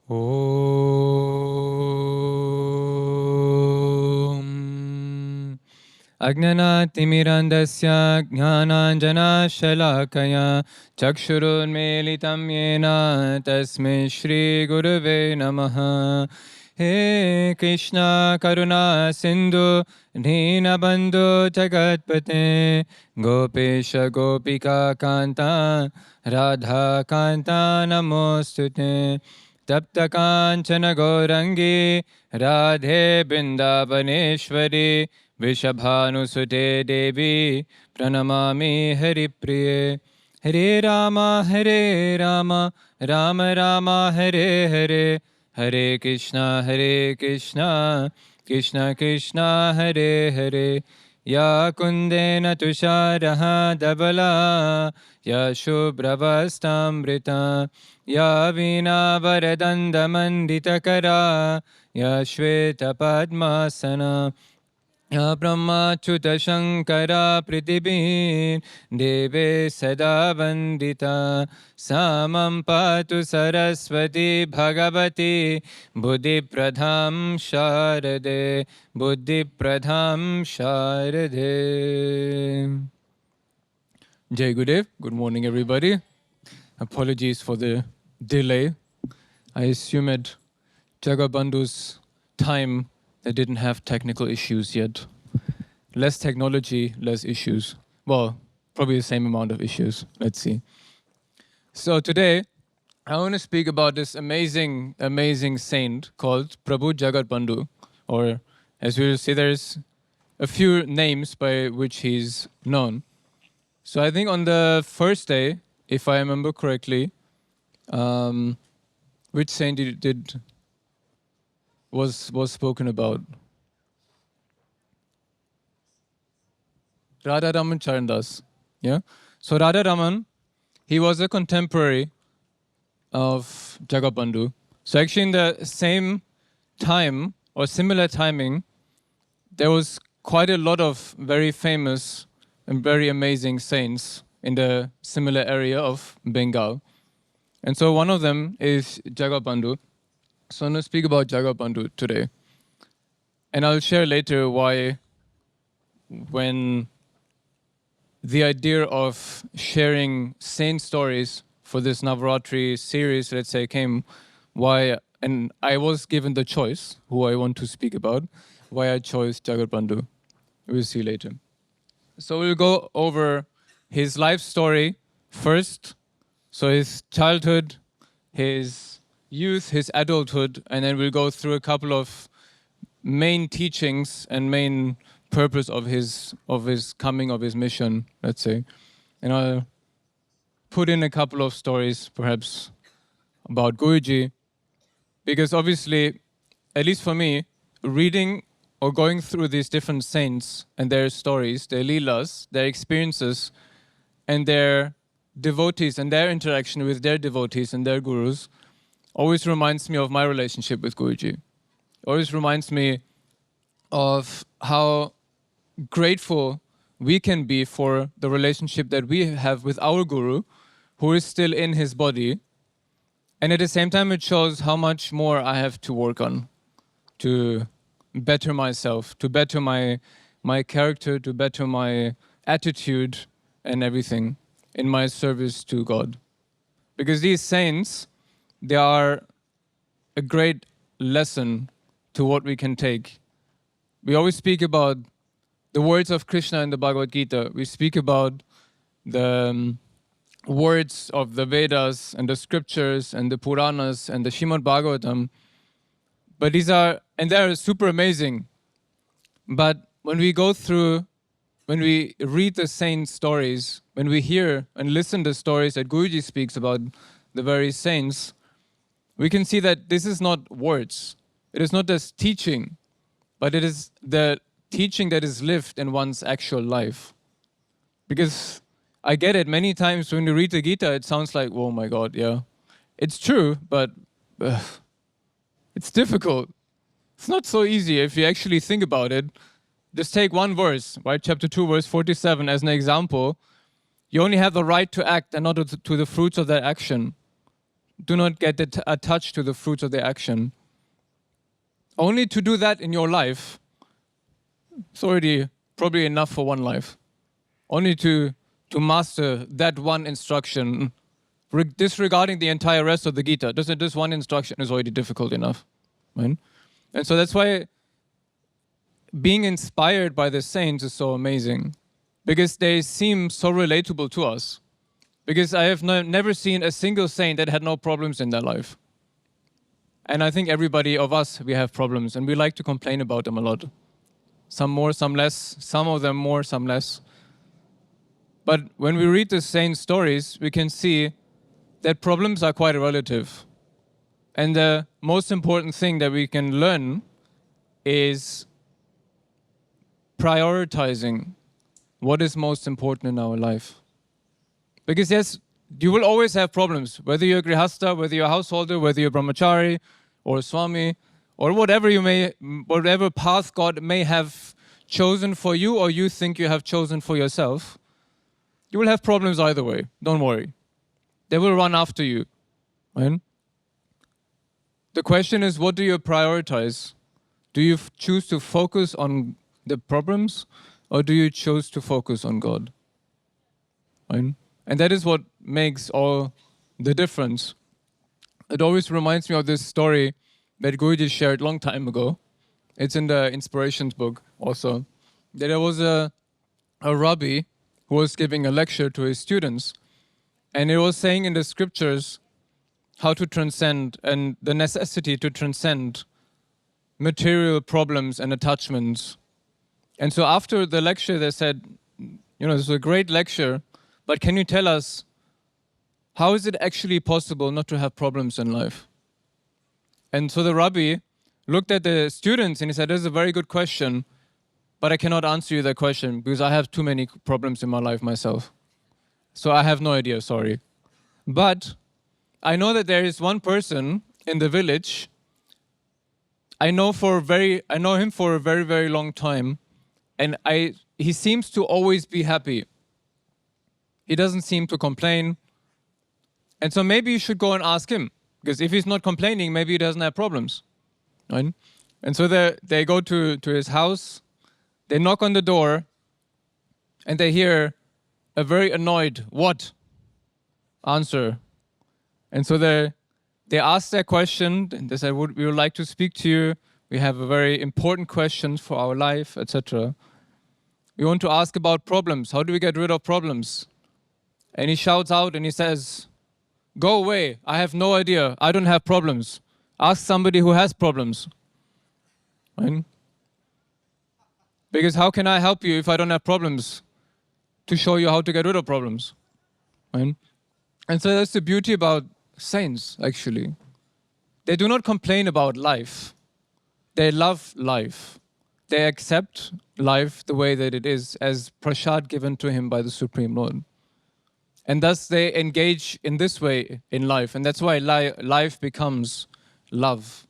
Om Agnanatimirandasya Jnananjana Shalakaya Chakshurunmelitam Yena Tasmai Shri Gurave Namaha. He Krishna Karuna Sindhu Dhinabandhu Jagatpate Gopesha Gopika Kanta Radha Kanta Namostute Tapta Kanchana Gaurangi Radhe Bindavaneshwari Vishabhanusute Devi Pranamami Haripriye. Hare Rama Rama Rama Hare Hare Hare Krishna Krishna Krishna Hare Hare. Ya Kundena Tusharaha Dabala Ya Shubhravastamrita Ya Veena Varadanda Manditakara Ya Shveta Padmasana Ya Brahma Chuta Shankara Pritibhin Deve Sada Vandita Samam Patu Saraswati Bhagavati Buddhi Pradham Sharade Buddhi Pradham Sharade. Jai Gurudev. Good morning, everybody. Apologies for the delay. I assume at Jagadbandhu's time they didn't have technical issues yet. Less technology, less issues. Well, probably the same amount of issues. Let's see. So today, I want to speak about this amazing saint called Prabhu Jagadbandhu. Or as we will see, there's a few names by which he's known. So I think on the first day, if I remember correctly, which saint was spoken about? Radharaman Charandas. Yeah. So Radharaman, he was a contemporary of Jagadbandhu. So actually in the same time or similar timing, there was quite a lot of very famous and very amazing saints in the similar area of Bengal. And so one of them is Jagadbandhu. So I'm going to speak about Jagadbandhu today. And I'll share later why, when the idea of sharing saint stories for this Navaratri series, let's say, came, why, and I was given the choice who I want to speak about, why I chose Jagadbandhu. We'll see later. So we'll go over his life story first. So his childhood, his youth, his adulthood, and then we'll go through a couple of main teachings and main purpose of his coming, of his mission, let's say. And I'll put in a couple of stories, perhaps, about Guruji, because obviously, at least for me, reading or going through these different saints and their stories, their leelas, their experiences, and their devotees and their interaction with their devotees and their gurus always reminds me of my relationship with Guruji. Always reminds me of how grateful we can be for the relationship that we have with our Guru, who is still in his body. And at the same time, it shows how much more I have to work on to better myself, to better my character, to better my attitude and everything in my service to God. Because these saints, they are a great lesson to what we can take. We always speak about the words of Krishna in the Bhagavad Gita. We speak about the words of the Vedas and the scriptures and the Puranas and the Srimad Bhagavatam. But they're super amazing. But when we go through, when we read the saint stories, when we hear and listen to stories that Guruji speaks about the various saints, we can see that this is not words. It is not just teaching, but it is the teaching that is lived in one's actual life. Because I get it, many times when you read the Gita, it sounds like, oh my God, yeah. It's true, but it's difficult. It's not so easy if you actually think about it. Just take one verse, right? Chapter 2, verse 47 as an example. You only have the right to act and not to the fruits of that action. do not get attached to the fruits of their action. Only to do that in your life, it's already probably enough for one life. Only to master that one instruction, disregarding the entire rest of the Gita. This one instruction is already difficult enough. Right? And so that's why being inspired by the saints is so amazing, because they seem so relatable to us. Because I have never seen a single saint that had no problems in their life. And I think everybody of us, we have problems, and we like to complain about them a lot. Some more, some less, some of them more, some less. But when we read the saint stories, we can see that problems are quite relative. And the most important thing that we can learn is prioritizing what is most important in our life. Because yes, you will always have problems, whether you're a grihastha, whether you're a householder, whether you're a brahmachari or a swami, or whatever path God may have chosen for you, or you think you have chosen for yourself. You will have problems either way. Don't worry. They will run after you. Right? The question is, what do you prioritize? Do you choose to focus on the problems, or do you choose to focus on God? Right? And that is what makes all the difference. It always reminds me of this story that Guruji shared a long time ago. It's in the Inspirations book also. That there was a rabbi who was giving a lecture to his students. And it was saying in the scriptures how to transcend and the necessity to transcend material problems and attachments. And so after the lecture, they said, this is a great lecture, but can you tell us, how is it actually possible not to have problems in life? And so the rabbi looked at the students and he said, this is a very good question, but I cannot answer you that question because I have too many problems in my life myself. So I have no idea, sorry. But I know that there is one person in the village, I know him for a very, very long time, and he seems to always be happy. He doesn't seem to complain. And so maybe you should go and ask him, because if he's not complaining, maybe he doesn't have problems. Right? And so they go to his house, they knock on the door, and they hear a very annoyed, "What?" answer. And so they ask their question, and they say, we would like to speak to you. We have a very important question for our life, etc. We want to ask about problems. How do we get rid of problems? And he shouts out and he says, "Go away. I have no idea. I don't have problems. Ask somebody who has problems." Right? Because how can I help you if I don't have problems to show you how to get rid of problems? Right? And so that's the beauty about saints, actually. They do not complain about life. They love life. They accept life the way that it is, as prasad given to him by the Supreme Lord. And thus they engage in this way in life. And that's why life becomes love.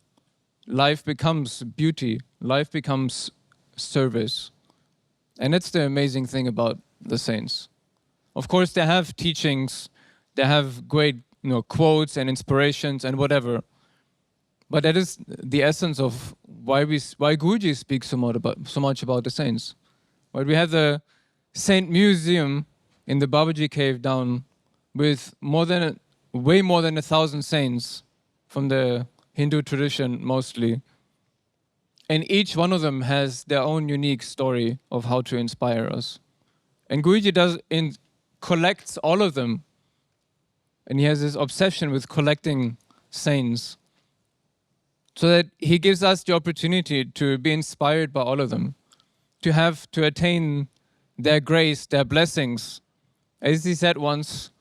Life becomes beauty. Life becomes service. And that's the amazing thing about the saints. Of course, they have teachings, they have great quotes and inspirations and whatever. But that is the essence of why Guruji speaks so much about the saints. Right? We have the Saint Museum in the Babaji cave down with way more than 1,000 saints from the Hindu tradition mostly. And each one of them has their own unique story of how to inspire us. And Guruji collects all of them. And he has this obsession with collecting saints so that he gives us the opportunity to be inspired by all of them, to attain their grace, their blessings. As he said once,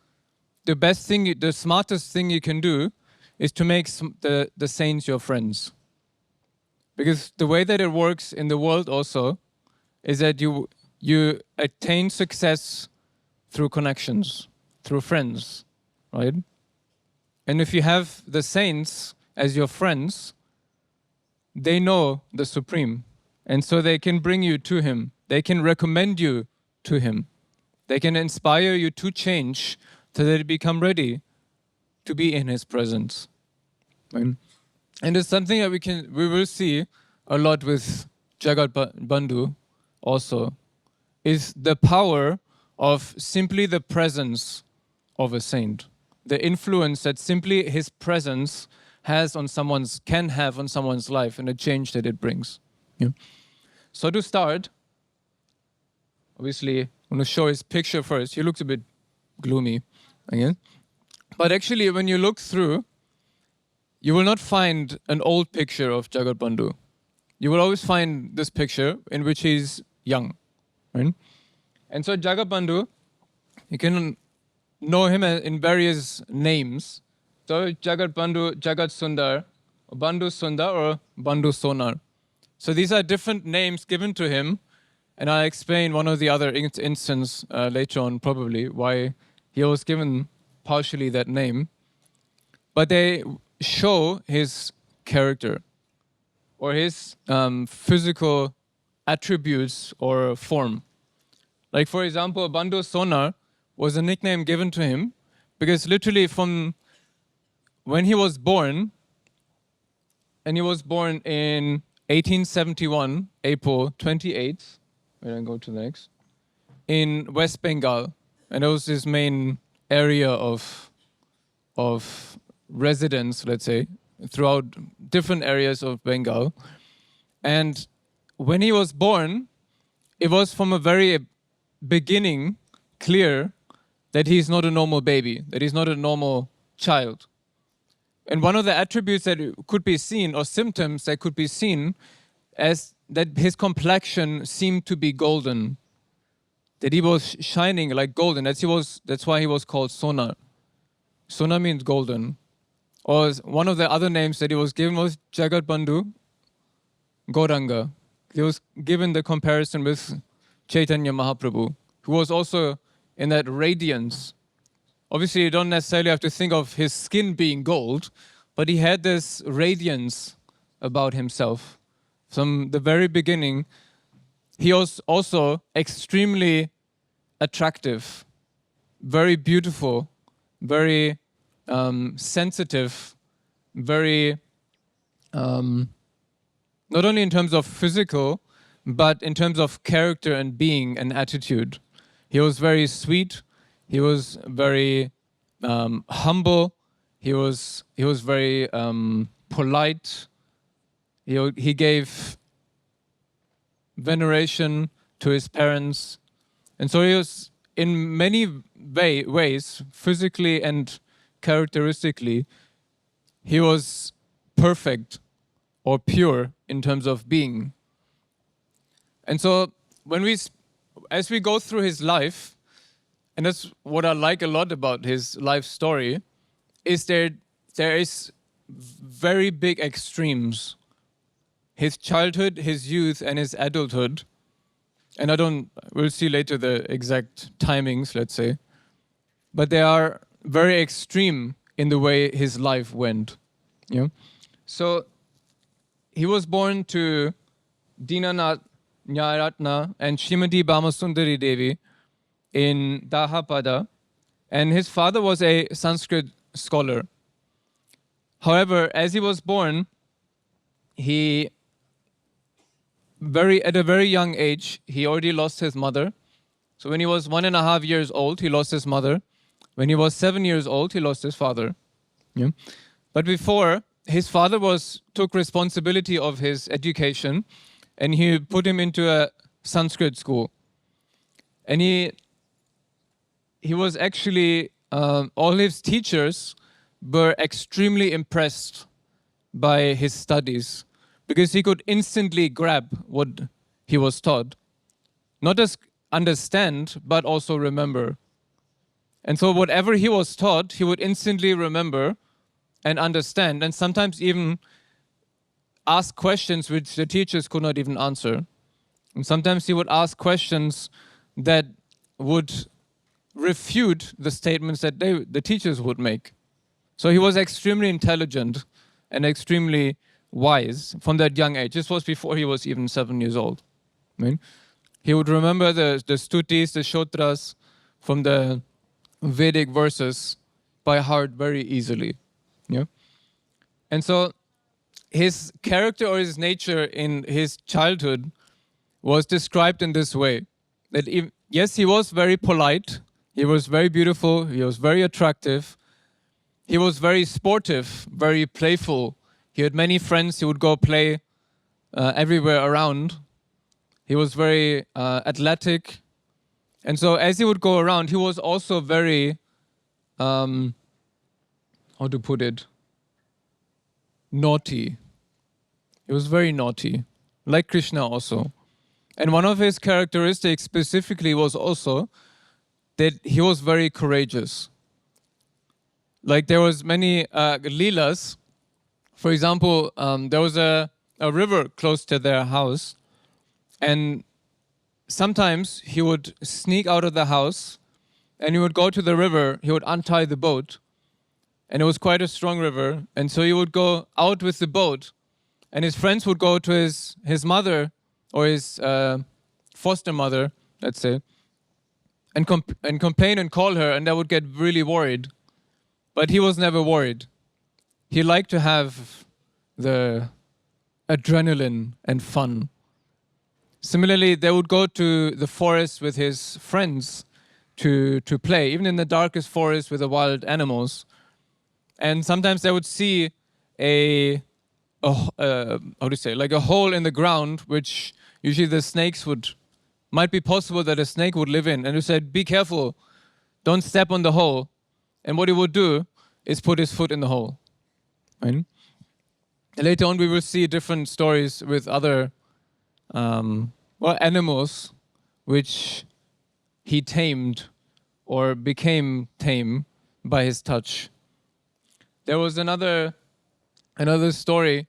the smartest thing you can do is to make the saints your friends. Because the way that it works in the world also is that you attain success through connections, through friends, right? And if you have the saints as your friends, they know the Supreme. And so they can bring you to him. They can recommend you to him. They can inspire you to change so that you become ready to be in his presence. Right? And it's something that we will see a lot with Jagadbandhu also, is the power of simply the presence of a saint. The influence that simply his presence can have on someone's life, and the change that it brings. Yeah. So to start, obviously, I'm going to show his picture first. He looks a bit gloomy again. But actually, when you look through, you will not find an old picture of Jagadbandhu. You will always find this picture in which he's young. Right? And so Jagadbandhu, you can know him in various names. So Jagadbandhu, Jagat Sundar, Bandhu Sundar, or Bandhu Sonar. So these are different names given to him, and I'll explain one or the other instance later on, probably, why he was given partially that name. But they show his character or his physical attributes or form. Like, for example, Bandhu Sonar was a nickname given to him because literally from when he was born, and he was born in 1871, April 28th, wait, I'll go to the next, in West Bengal. And that was his main area of residence, let's say, throughout different areas of Bengal. And when he was born, it was from a very beginning clear that he's not a normal baby, that he's not a normal child. And one of the attributes that could be seen, or symptoms that could be seen, as that his complexion seemed to be golden, that he was shining like golden. That's why he was called Sonar. Sonar means golden. Or one of the other names that he was given was Jagadbandhu Gauranga. He was given the comparison with Chaitanya Mahaprabhu, who was also in that radiance. Obviously, you don't necessarily have to think of his skin being gold, but he had this radiance about himself. From the very beginning, he was also extremely attractive, very beautiful, very sensitive, very, not only in terms of physical, but in terms of character and being and attitude. He was very sweet. He was very humble. He was very polite. He gave veneration to his parents, and so he was in many ways, physically and characteristically, he was perfect or pure in terms of being. And so as we go through his life, and that's what I like a lot about his life story, is there is very big extremes. His childhood, his youth, and his adulthood, and we'll see later the exact timings, let's say, but they are very extreme in the way his life went. Yeah? So he was born to Dinanath Nyaratna and Shrimati Bhamasundari Devi in Dahapada, and his father was a Sanskrit scholar. However, as he was born, at a very young age, he already lost his mother. So when he was 1.5 years old, he lost his mother. When he was 7 years old, he lost his father. Yeah? But before, his father took responsibility of his education, and he put him into a Sanskrit school. And he was actually, all his teachers were extremely impressed by his studies, because he could instantly grab what he was taught. Not just understand, but also remember. And so whatever he was taught, he would instantly remember and understand, and sometimes even ask questions which the teachers could not even answer. And sometimes he would ask questions that would refute the statements that the teachers would make. So he was extremely intelligent and extremely wise from that young age. This was before he was even 7 years old. Right? He would remember the stutis, the shotras from the Vedic verses by heart very easily. Yeah. And so his character or his nature in his childhood was described in this way. That yes, he was very polite, he was very beautiful, he was very attractive, he was very sportive, very playful. He had many friends, he would go play everywhere around. He was very athletic. And so as he would go around, he was also very, how to put it, naughty. He was very naughty, like Krishna also. And one of his characteristics specifically was also that he was very courageous. Like there was many leelas. For example, there was a river close to their house, and sometimes he would sneak out of the house and he would go to the river, he would untie the boat, and it was quite a strong river, and so he would go out with the boat, and his friends would go to his mother or his foster mother, let's say, and complain and call her, and they would get really worried. But he was never worried. He liked to have the adrenaline and fun. Similarly, they would go to the forest with his friends to play, even in the darkest forest with the wild animals. And sometimes they would see how do you say, like a hole in the ground, which usually the snakes might be possible that a snake would live in. And he said, be careful, don't step on the hole. And what he would do is put his foot in the hole. Right? Later on, we will see different stories with other animals which he tamed or became tame by his touch. There was another story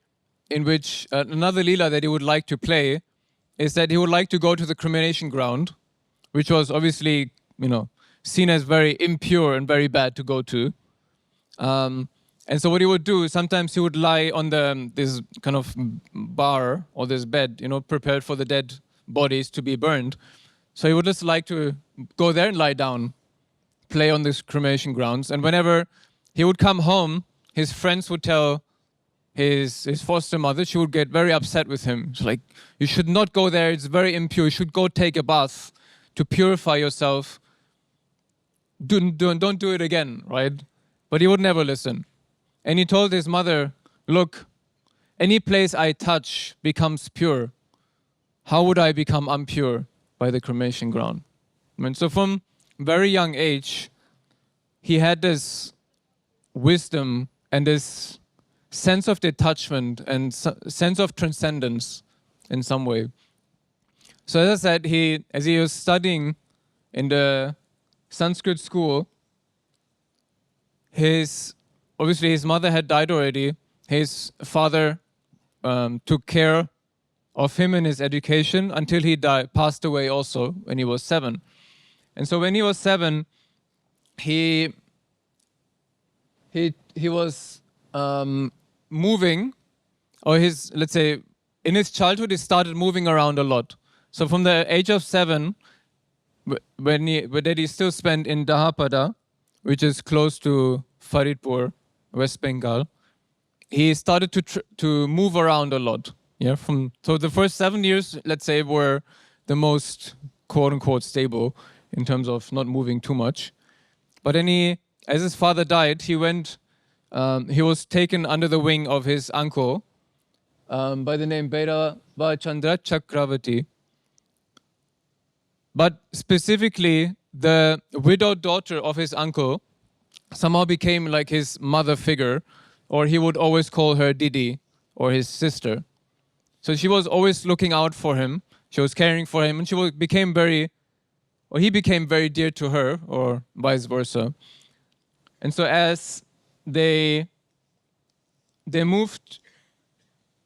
in which another lila that he would like to play is that he would like to go to the cremation ground, which was obviously, seen as very impure and very bad to go to. And so what he would do, sometimes he would lie on this kind of bar or this bed, prepared for the dead bodies to be burned. So he would just like to go there and lie down, play on this cremation grounds. And whenever he would come home, his friends would tell his foster mother, she would get very upset with him. She's like, you should not go there, it's very impure, you should go take a bath to purify yourself. Don't do it again, right? But he would never listen. And he told his mother, look, any place I touch becomes pure. How would I become impure? By the cremation ground. So from very young age, he had this wisdom and this sense of detachment and sense of transcendence in some way. So as I said, as he was studying in the Sanskrit school, obviously his mother had died already. His father took care of him in his education until he passed away also when he was 7. And so when he was 7, he was moving, or let's say, in his childhood he started moving around a lot. So from the age of 7, that he still spent in Dahapada, which is close to Faridpur, West Bengal, he started to move around a lot. Yeah, so the first 7 years, let's say, were the most quote unquote stable in terms of not moving too much. But then as his father died, he was taken under the wing of his uncle by the name Bhairava Chandra Chakravati. But specifically, the widowed daughter of his uncle somehow became like his mother figure, or he would always call her Didi, or his sister. So she was always looking out for him, she was caring for him, and he became very dear to her, or vice versa. And so as they moved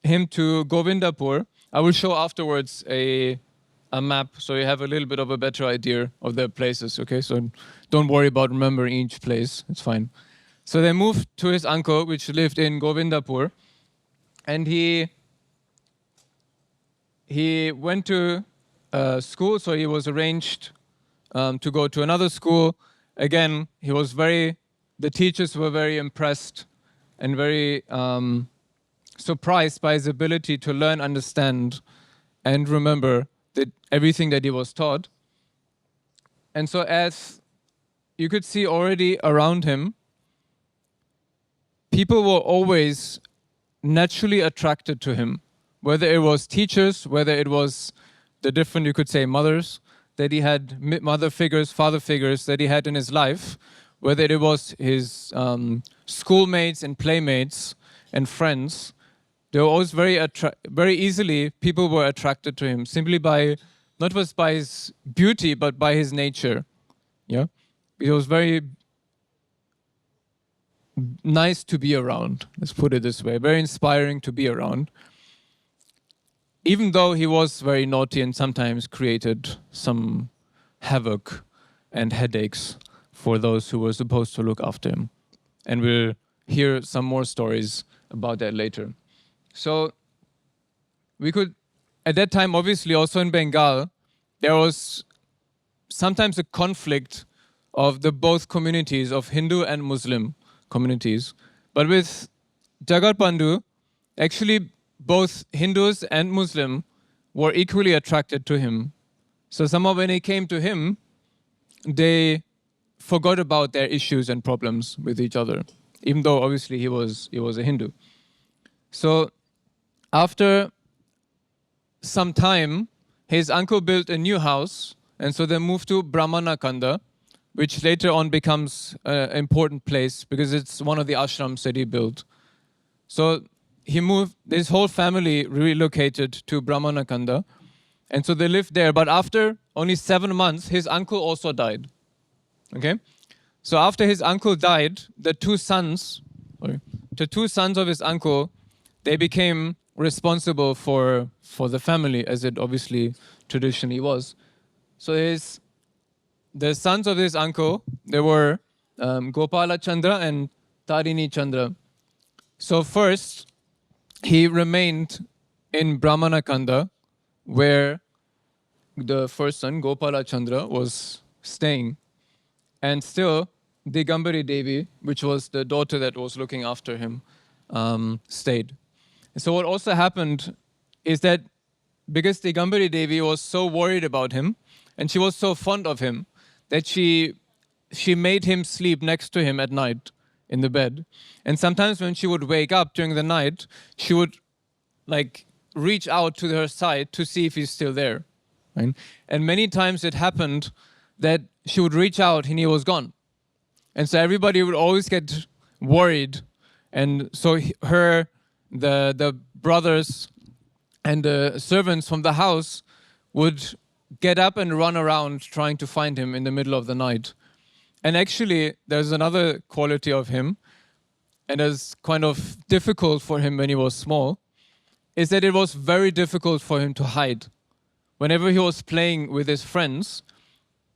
him to Govindapur, I will show afterwards a map so you have a little bit of a better idea of the places, okay? So don't worry about remembering each place, it's fine. So they moved to his uncle, which lived in Govindapur, and he went to school, so he was arranged to go to another school. Again, he was very the teachers were very impressed and very surprised by his ability to learn, understand, and remember everything that he was taught. And so as you could see already around him, people were always naturally attracted to him, whether it was teachers, whether it was the different, you could say, mothers that he had, mother figures, father figures that he had in his life, whether it was his schoolmates and playmates and friends. They were always very easily, people were attracted to him simply by, not just by his beauty, but by his nature. Yeah, it was very nice to be around. Let's put it this way, very inspiring to be around. Even though he was very naughty and sometimes created some havoc and headaches for those who were supposed to look after him. And we'll hear some more stories about that later. So we could, at that time, obviously also in Bengal, there was sometimes a conflict of the both communities of Hindu and Muslim communities. But with Jagadbandhu, actually both Hindus and Muslim were equally attracted to him. So somehow when he came to him, they forgot about their issues and problems with each other, even though obviously he was a Hindu. So after some time, his uncle built a new house, and so they moved to Brahmanakanda, which later on becomes an important place because it's one of the ashrams that he built. So he moved, his whole family relocated to Brahmanakanda, and so they lived there. But after only 7 months, his uncle also died. Okay? So after his uncle died, the two sons of his uncle, they became responsible for the family, as it obviously traditionally was. So the sons of his uncle, they were Gopala Chandra and Tarini Chandra. So first, he remained in Brahmanakanda, where the first son, Gopala Chandra, was staying. And still, Digambari Devi, which was the daughter that was looking after him, stayed. And so what also happened is that because Digambari Devi was so worried about him, and she was so fond of him, that she made him sleep next to him at night in the bed. And sometimes when she would wake up during the night, she would reach out to her side to see if he's still there. Right? And many times it happened that she would reach out and he was gone. And so everybody would always get worried. And so the brothers and the servants from the house would get up and run around trying to find him in the middle of the night. And actually, there's another quality of him, and it's kind of difficult for him when he was small, is that it was very difficult for him to hide. Whenever he was playing with his friends,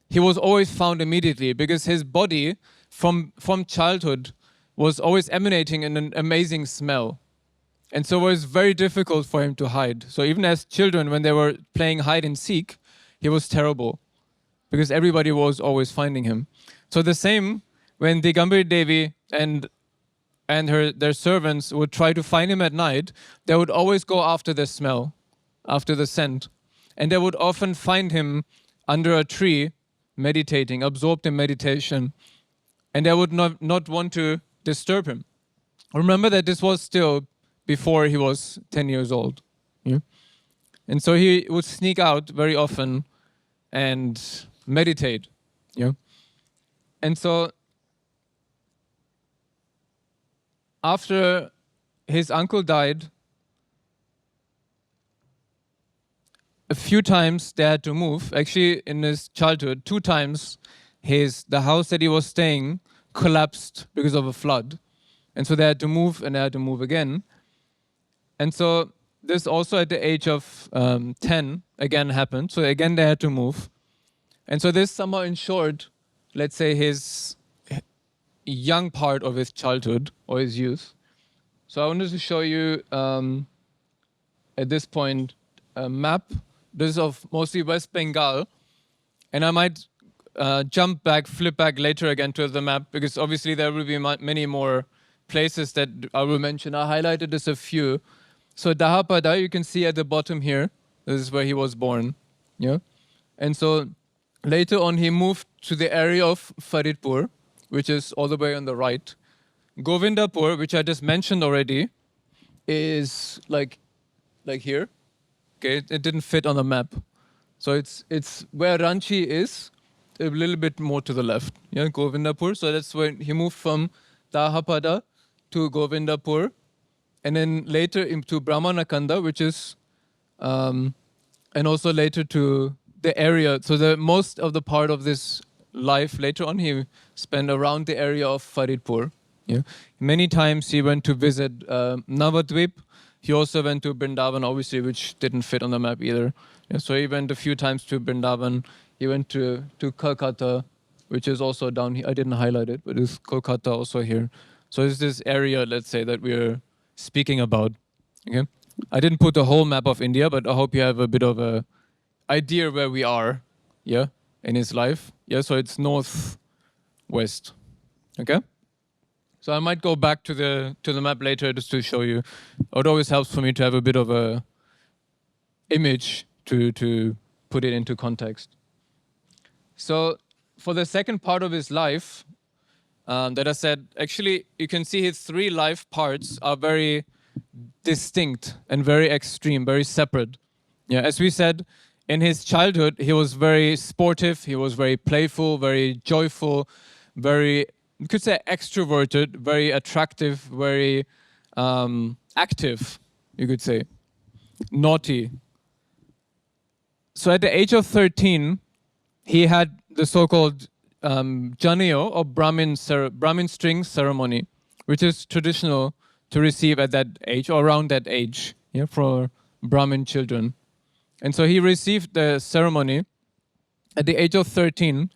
he was always found immediately because his body from childhood was always emanating an amazing smell. And so it was very difficult for him to hide. So even as children, when they were playing hide and seek, he was terrible because everybody was always finding him. So the same when Digambari Devi and their servants would try to find him at night, they would always go after the smell, after the scent. And they would often find him under a tree, meditating, absorbed in meditation. And they would not want to disturb him. Remember that this was still before he was 10 years old. Yeah? And so he would sneak out very often and meditate. Yeah? And so after his uncle died, a few times they had to move. Actually, in his childhood, 2 times the house that he was staying collapsed because of a flood. And so they had to move, and they had to move again. And so this also at the age of 10 again happened. So again they had to move. And so this somehow ensured, let's say, his young part of his childhood or his youth. So I wanted to show you at this point a map. This is of mostly West Bengal. And I might jump back, flip back later again to the map, because obviously there will be many more places that I will mention. I highlighted just a few. So Dahapada, you can see at the bottom here, this is where he was born. Yeah. And so later on, he moved to the area of Faridpur, which is all the way on the right. Govindapur, which I just mentioned already, is like here. Okay, it didn't fit on the map. So it's where Ranchi is, a little bit more to the left. Yeah, Govindapur. So that's when he moved from Dahapada to Govindapur, and then later into Brahmanakanda, which is, and also later to the area. So the most of the part of this life later on, he spent around the area of Faridpur. Yeah, many times he went to visit Navadvip. He also went to Vrindavan, obviously, which didn't fit on the map either. Yeah, so he went a few times to Vrindavan. He went to Kolkata, which is also down here. I didn't highlight it, but it's Kolkata also here. So it's this area, let's say, that we're speaking about. Okay, I didn't put the whole map of India, but I hope you have a bit of a idea where we are. Yeah, in his life. Yeah, so it's northwest. Okay. So I might go back to the map later just to show you. It always helps for me to have a bit of a image to put it into context. So for the second part of his life, that I said, actually you can see his three life parts are very distinct and very extreme, very separate. Yeah, as we said, in his childhood, he was very sportive, he was very playful, very joyful, very, you could say extroverted, very attractive, very active, you could say, naughty. So at the age of 13, he had the so-called Janayo or Brahmin string ceremony, which is traditional to receive at that age or around that age, yeah, for Brahmin children. And so he received the ceremony at the age of 13.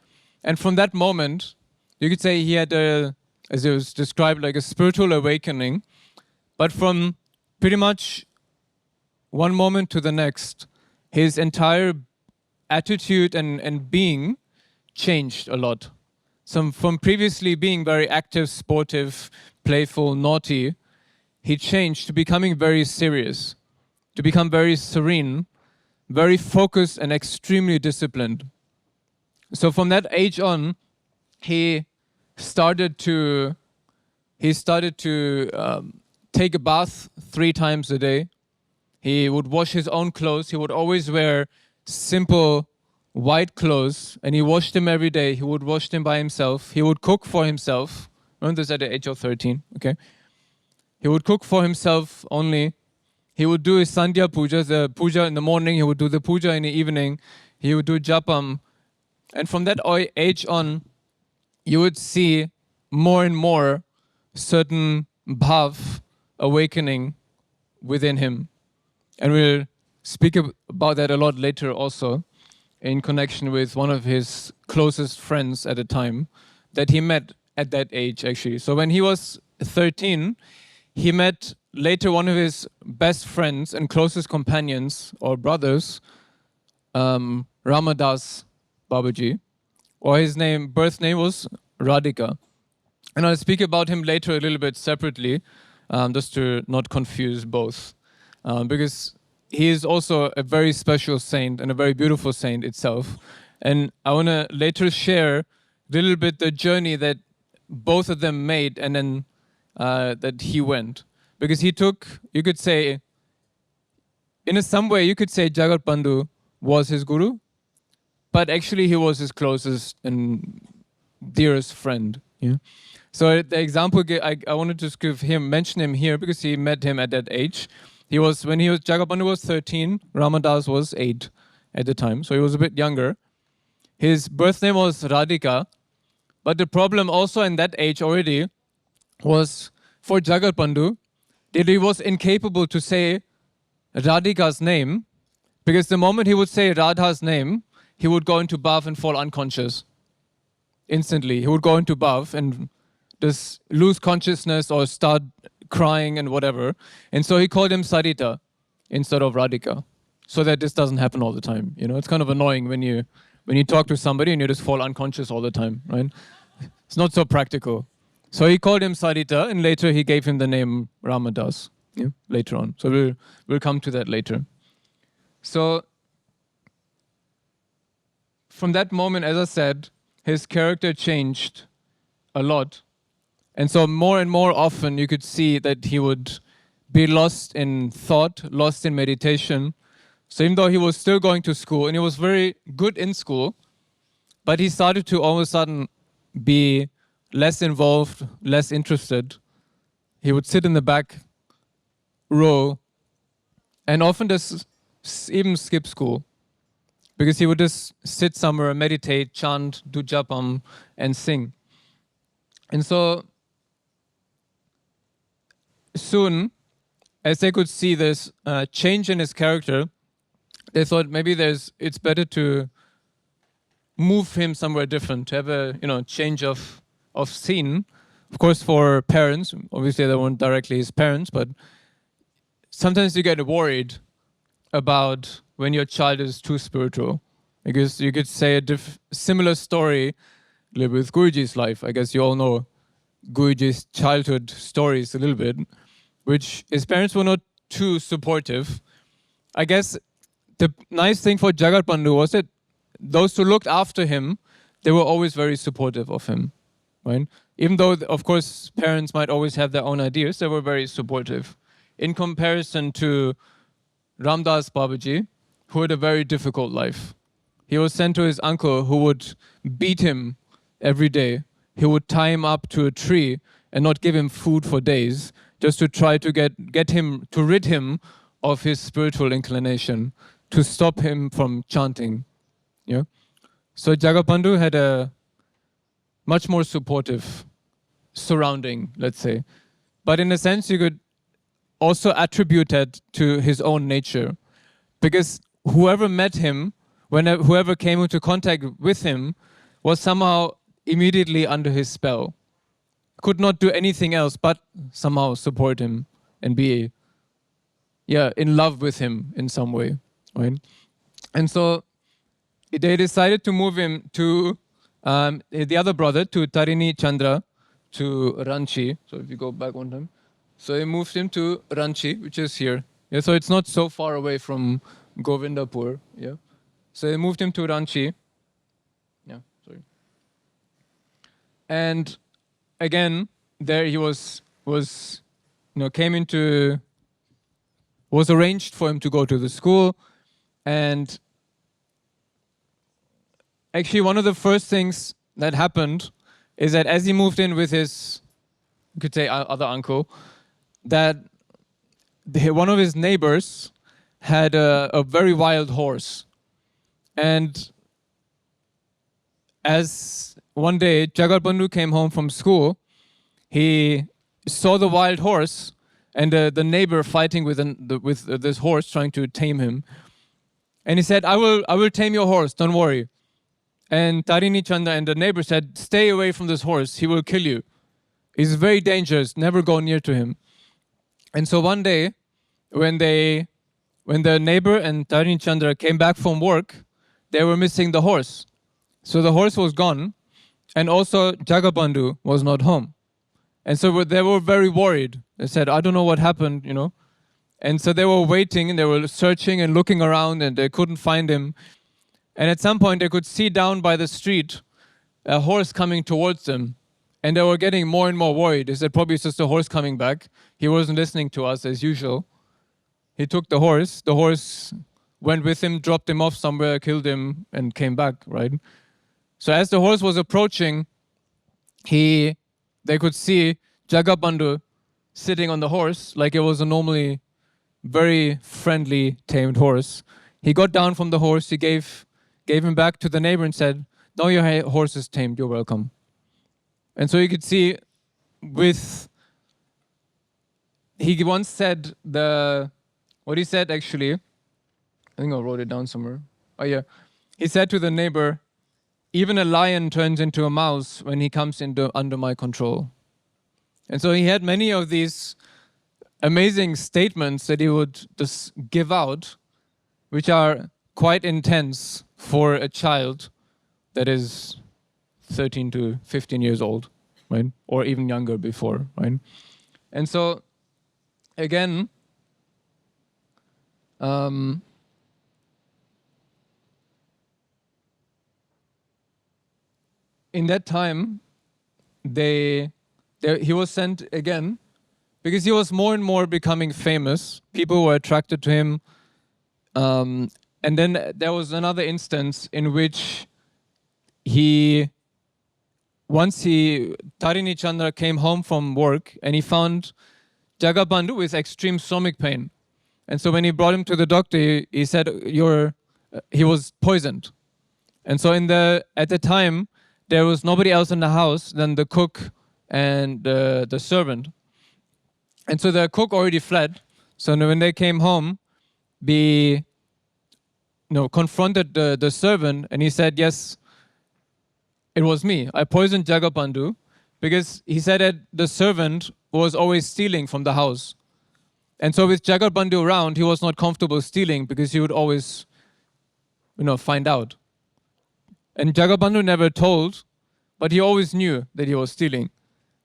And from that moment, you could say he had as it was described, like a spiritual awakening. But from pretty much one moment to the next, his entire attitude and being changed a lot. So from previously being very active, sportive, playful, naughty, he changed to becoming very serious, to become very serene, very focused and extremely disciplined. So from that age on, he started to take a bath 3 times a day. He would wash his own clothes. He would always wear simple white clothes, and he washed them every day. He would wash them by himself. He would cook for himself. Remember this at the age of 13, okay? He would cook for himself only. He would do his Sandhya puja, the puja in the morning. He would do the puja in the evening. He would do japam. And from that age on, you would see more and more certain bhav awakening within him. And we'll speak about that a lot later also in connection with one of his closest friends at the time that he met at that age, actually. So when he was 13, he met later one of his best friends and closest companions or brothers, Ramdas Babaji, or his birth name was Radhika. And I'll speak about him later a little bit separately, just to not confuse both. Because he is also a very special saint and a very beautiful saint itself. And I want to later share a little bit the journey that both of them made and then that he went. Because he took, you could say, in some way you could say Jagadbandhu was his guru, but actually he was his closest and dearest friend. Yeah. So the example I wanted to mention him here because he met him at that age. Jagadbandhu was 13, Ramadas was 8 at the time, so he was a bit younger. His birth name was Radhika, but the problem also in that age already was for Jagadbandhu that he was incapable to say Radhika's name, because the moment he would say Radha's name, he would go into bhav and fall unconscious. Instantly, he would go into bhav and just lose consciousness or start crying and whatever. And so he called him Sarita instead of Radhika, so that this doesn't happen all the time. You know, it's kind of annoying when you when you talk to somebody and you just fall unconscious all the time, right? It's not so practical. So he called him Sarita, and later he gave him the name Ramdas, later on. So we'll come to that later. So from that moment, as I said, his character changed a lot. And so more and more often you could see that he would be lost in thought, lost in meditation. So even though he was still going to school, and he was very good in school, but he started to all of a sudden be less involved, less interested. He would sit in the back row and often just even skip school, because he would just sit somewhere, meditate, chant, do japam, and sing. And so soon, as they could see this change in his character, they thought maybe it's better to move him somewhere different, to have a change of scene. Of course, for parents, obviously they weren't directly his parents, but sometimes you get worried about when your child is too spiritual, because you could say a similar story with Guruji's life. I guess you all know Guruji's childhood stories a little bit, which his parents were not too supportive. I guess the nice thing for Jagadbandhu was that those who looked after him, they were always very supportive of him, right? Even though, of course, parents might always have their own ideas, they were very supportive. In comparison to Ramdas Babaji, who had a very difficult life. He was sent to his uncle, who would beat him every day. He would tie him up to a tree and not give him food for days, just to try to get him, to rid him of his spiritual inclination, to stop him from chanting. Yeah. So Jagadbandhu had a much more supportive surrounding, let's say. But in a sense, you could also attribute it to his own nature, because whoever met him, whoever came into contact with him, was somehow immediately under his spell. Could not do anything else but somehow support him and be in love with him in some way, right? And so they decided to move him to the other brother, to Tarini Chandra, to Ranchi. So if you go back one time. So they moved him to Ranchi, which is here. Yeah, so it's not so far away from Govindapur. Yeah. So they moved him to Ranchi. Yeah, sorry. And again, there he was arranged for him to go to the school. And actually, one of the first things that happened is that as he moved in with his, you could say, other uncle, that one of his neighbors had a very wild horse. And as one day Jagadbandhu came home from school, he saw the wild horse and the neighbor fighting with this horse, trying to tame him. And he said, I will tame your horse, don't worry. And Tarini Chanda and the neighbor said, stay away from this horse, he will kill you. He's very dangerous, never go near to him. And so one day, when the neighbor and Tarini Chandra came back from work, they were missing the horse. So the horse was gone, and also Jagadbandhu was not home. And so they were very worried. They said, I don't know what happened, And so they were waiting, and they were searching and looking around, and they couldn't find him. And at some point, they could see down by the street a horse coming towards them. And they were getting more and more worried. They said, probably it's just a horse coming back. He wasn't listening to us as usual. He took the horse. The horse went with him, dropped him off somewhere, killed him, and came back, right? So as the horse was approaching, they could see Jagadbandhu sitting on the horse like it was a normally very friendly, tamed horse. He got down from the horse. He gave him back to the neighbor and said, now your horse is tamed. You're welcome. And so you could see he once said what he said actually, I think I wrote it down somewhere. Oh yeah. He said to the neighbor, even a lion turns into a mouse when he comes under my control. And so he had many of these amazing statements that he would just give out, which are quite intense for a child that is 13 to 15 years old, right? Or even younger before, right? And so, again, in that time, he was sent again because he was more and more becoming famous. People were attracted to him. And then there was another instance in which Tarini Chandra came home from work and he found Jagadbandhu with extreme stomach pain. And so when he brought him to the doctor, he said, he was poisoned. And so at the time, there was nobody else in the house than the cook and the servant. And so the cook already fled. So when they came home, confronted the servant, and he said, yes, it was me. I poisoned Jagadbandhu because he said that the servant was always stealing from the house. And so with Jagadbandhu around, he was not comfortable stealing because he would always, find out. And Jagadbandhu never told, but he always knew that he was stealing.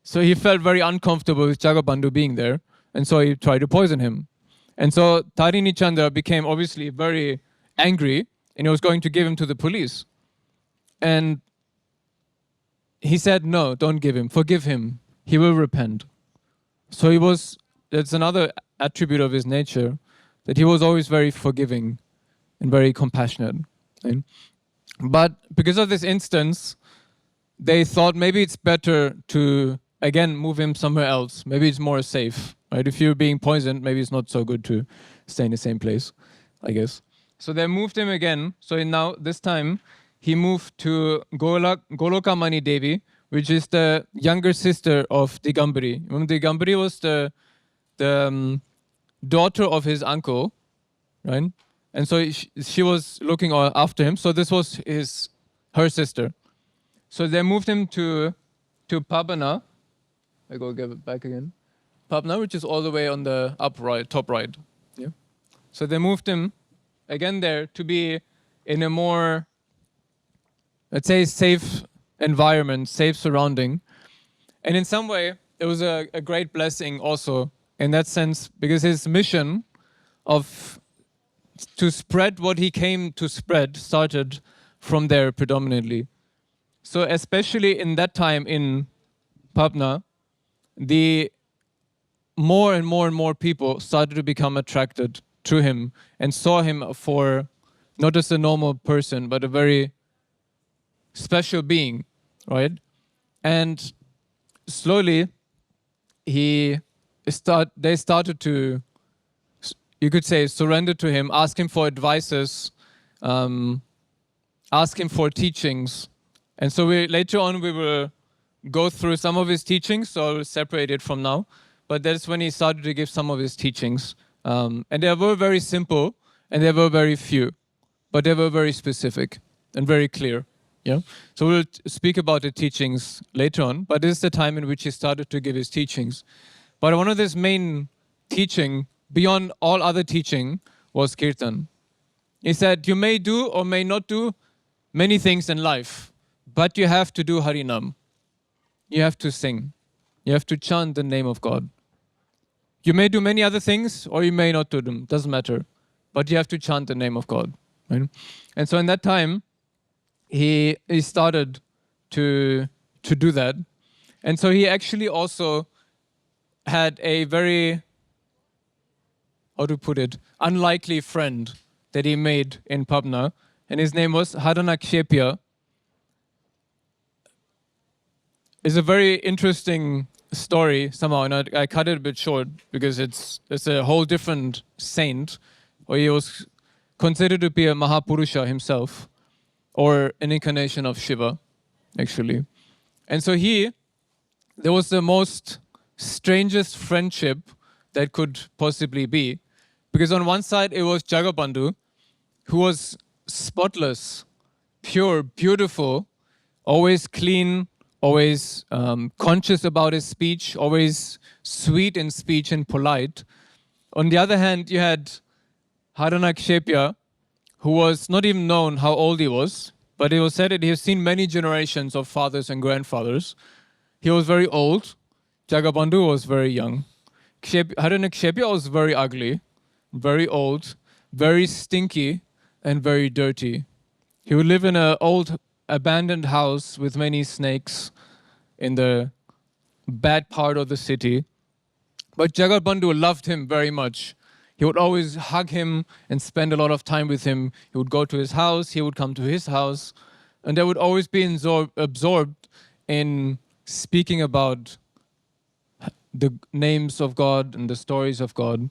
So he felt very uncomfortable with Jagadbandhu being there, and so he tried to poison him. And so Tarini Chandra became obviously very angry, and he was going to give him to the police. And he said, no, don't give him. Forgive him. He will repent. So that's another attribute of his nature, that he was always very forgiving and very compassionate. Right? But because of this instance, they thought maybe it's better to, again, move him somewhere else. Maybe it's more safe. Right? If you're being poisoned, maybe it's not so good to stay in the same place, I guess. So they moved him again. So now, this time, he moved to Golokamani Devi, which is the younger sister of Digambari. Digambari was the daughter of his uncle, right? And so she was looking after him. So this was her sister. So they moved him to Pabna. I go give it back again. Pabna, which is all the way on the top right. Yeah. So they moved him again there to be in a more, let's say, safe environment, safe surrounding. And in some way, it was a great blessing also in that sense, because his mission to spread what he came to spread started from there predominantly. So especially in that time in Pabna, the more and more and more people started to become attracted to him and saw him for not just a normal person, but a very special being, right? And slowly, they started to, you could say, surrender to him, ask him for advices, ask him for teachings. And so later on we will go through some of his teachings, so I'll separate it from now. But that's when he started to give some of his teachings. And they were very simple, and they were very few, but they were very specific and very clear. Yeah. So we'll speak about the teachings later on, but this is the time in which he started to give his teachings. But one of his main teaching, beyond all other teaching, was Kirtan. He said, you may do or may not do many things in life, but you have to do Harinam. You have to sing. You have to chant the name of God. You may do many other things or you may not do them. Doesn't matter. But you have to chant the name of God. Right? And so in that time, he started to do that. And so he actually also had a very, how to put it, unlikely friend that he made in Pabna. And his name was Haranakshepya. It's a very interesting story somehow, and I cut it a bit short because it's a whole different saint, or he was considered to be a Mahapurusha himself, or an incarnation of Shiva, actually. And so there was the most strangest friendship that could possibly be, because on one side it was Jagadbandhu, who was spotless, pure, beautiful, always clean, always conscious about his speech, always sweet in speech and polite. On the other hand, you had Haranakshepya, who was not even known how old he was, but it was said that he has seen many generations of fathers and grandfathers. He was very old. Jagadbandhu was very young. Haria Kshepya was very ugly, very old, very stinky, and very dirty. He would live in an old abandoned house with many snakes in the bad part of the city. But Jagadbandhu loved him very much. He would always hug him and spend a lot of time with him. He would go to his house, he would come to his house, and they would always be absorbed in speaking about the names of God and the stories of God.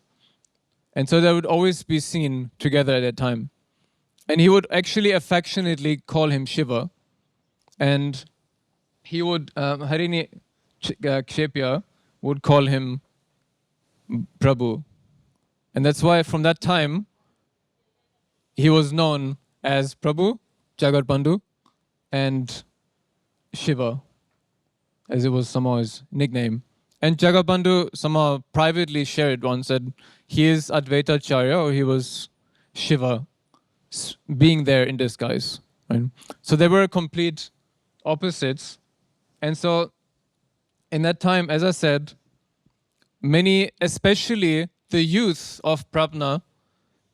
And so they would always be seen together at that time. And he would actually affectionately call him Shiva. And he would, Haria Kshepya would call him Prabhu. And that's why from that time, he was known as Prabhu, Jagadbandhu, and Shiva, as it was somehow his nickname. And Jagadbandhu somehow privately shared once that he is Advaita Acharya, or he was Shiva, being there in disguise. Right? So they were complete opposites. And so in that time, as I said, many, especially the youth of Pabna,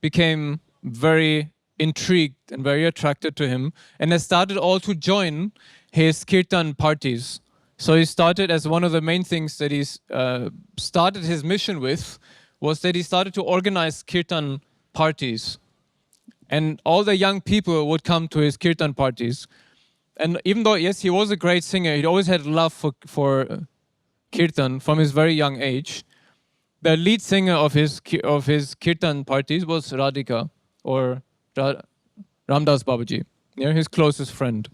became very intrigued and very attracted to him, and they started all to join his Kirtan parties. So he started, as one of the main things that he started his mission with, was that he started to organize Kirtan parties. And all the young people would come to his Kirtan parties. And even though, yes, he was a great singer, he always had love for Kirtan from his very young age. The lead singer of his Kirtan parties was Radhika, or Ramdas Babaji, his closest friend.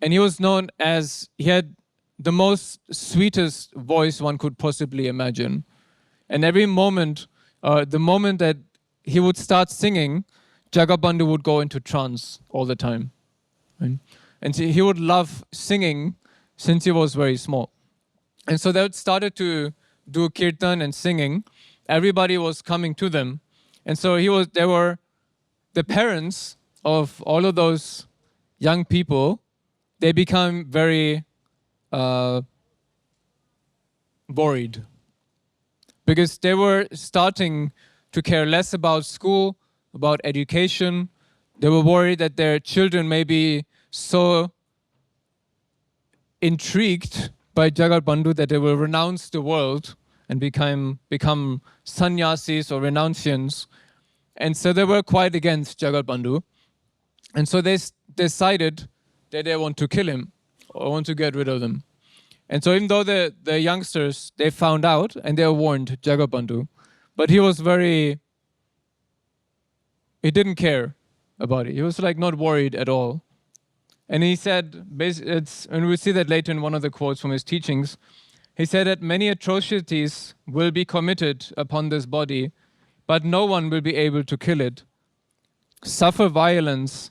And he was known as, he had the most sweetest voice one could possibly imagine. And every moment, the moment that he would start singing, Jagadbandhu would go into trance all the time. Right? And he would love singing since he was very small. And so they started to do kirtan and singing. Everybody was coming to them. And so they were the parents of all of those young people. They become very worried, because they were starting to care less about school, about education. They were worried that their children may be so intrigued by Jagadbandhu that they will renounce the world and become sannyasis or renunciants. And so they were quite against Jagadbandhu. And so they decided that they want to kill him or want to get rid of him. And so even though the youngsters, they found out and they warned Jagadbandhu, but he didn't care about it. He was like not worried at all. And he said, and we see that later in one of the quotes from his teachings, he said that many atrocities will be committed upon this body, but no one will be able to kill it. Suffer violence,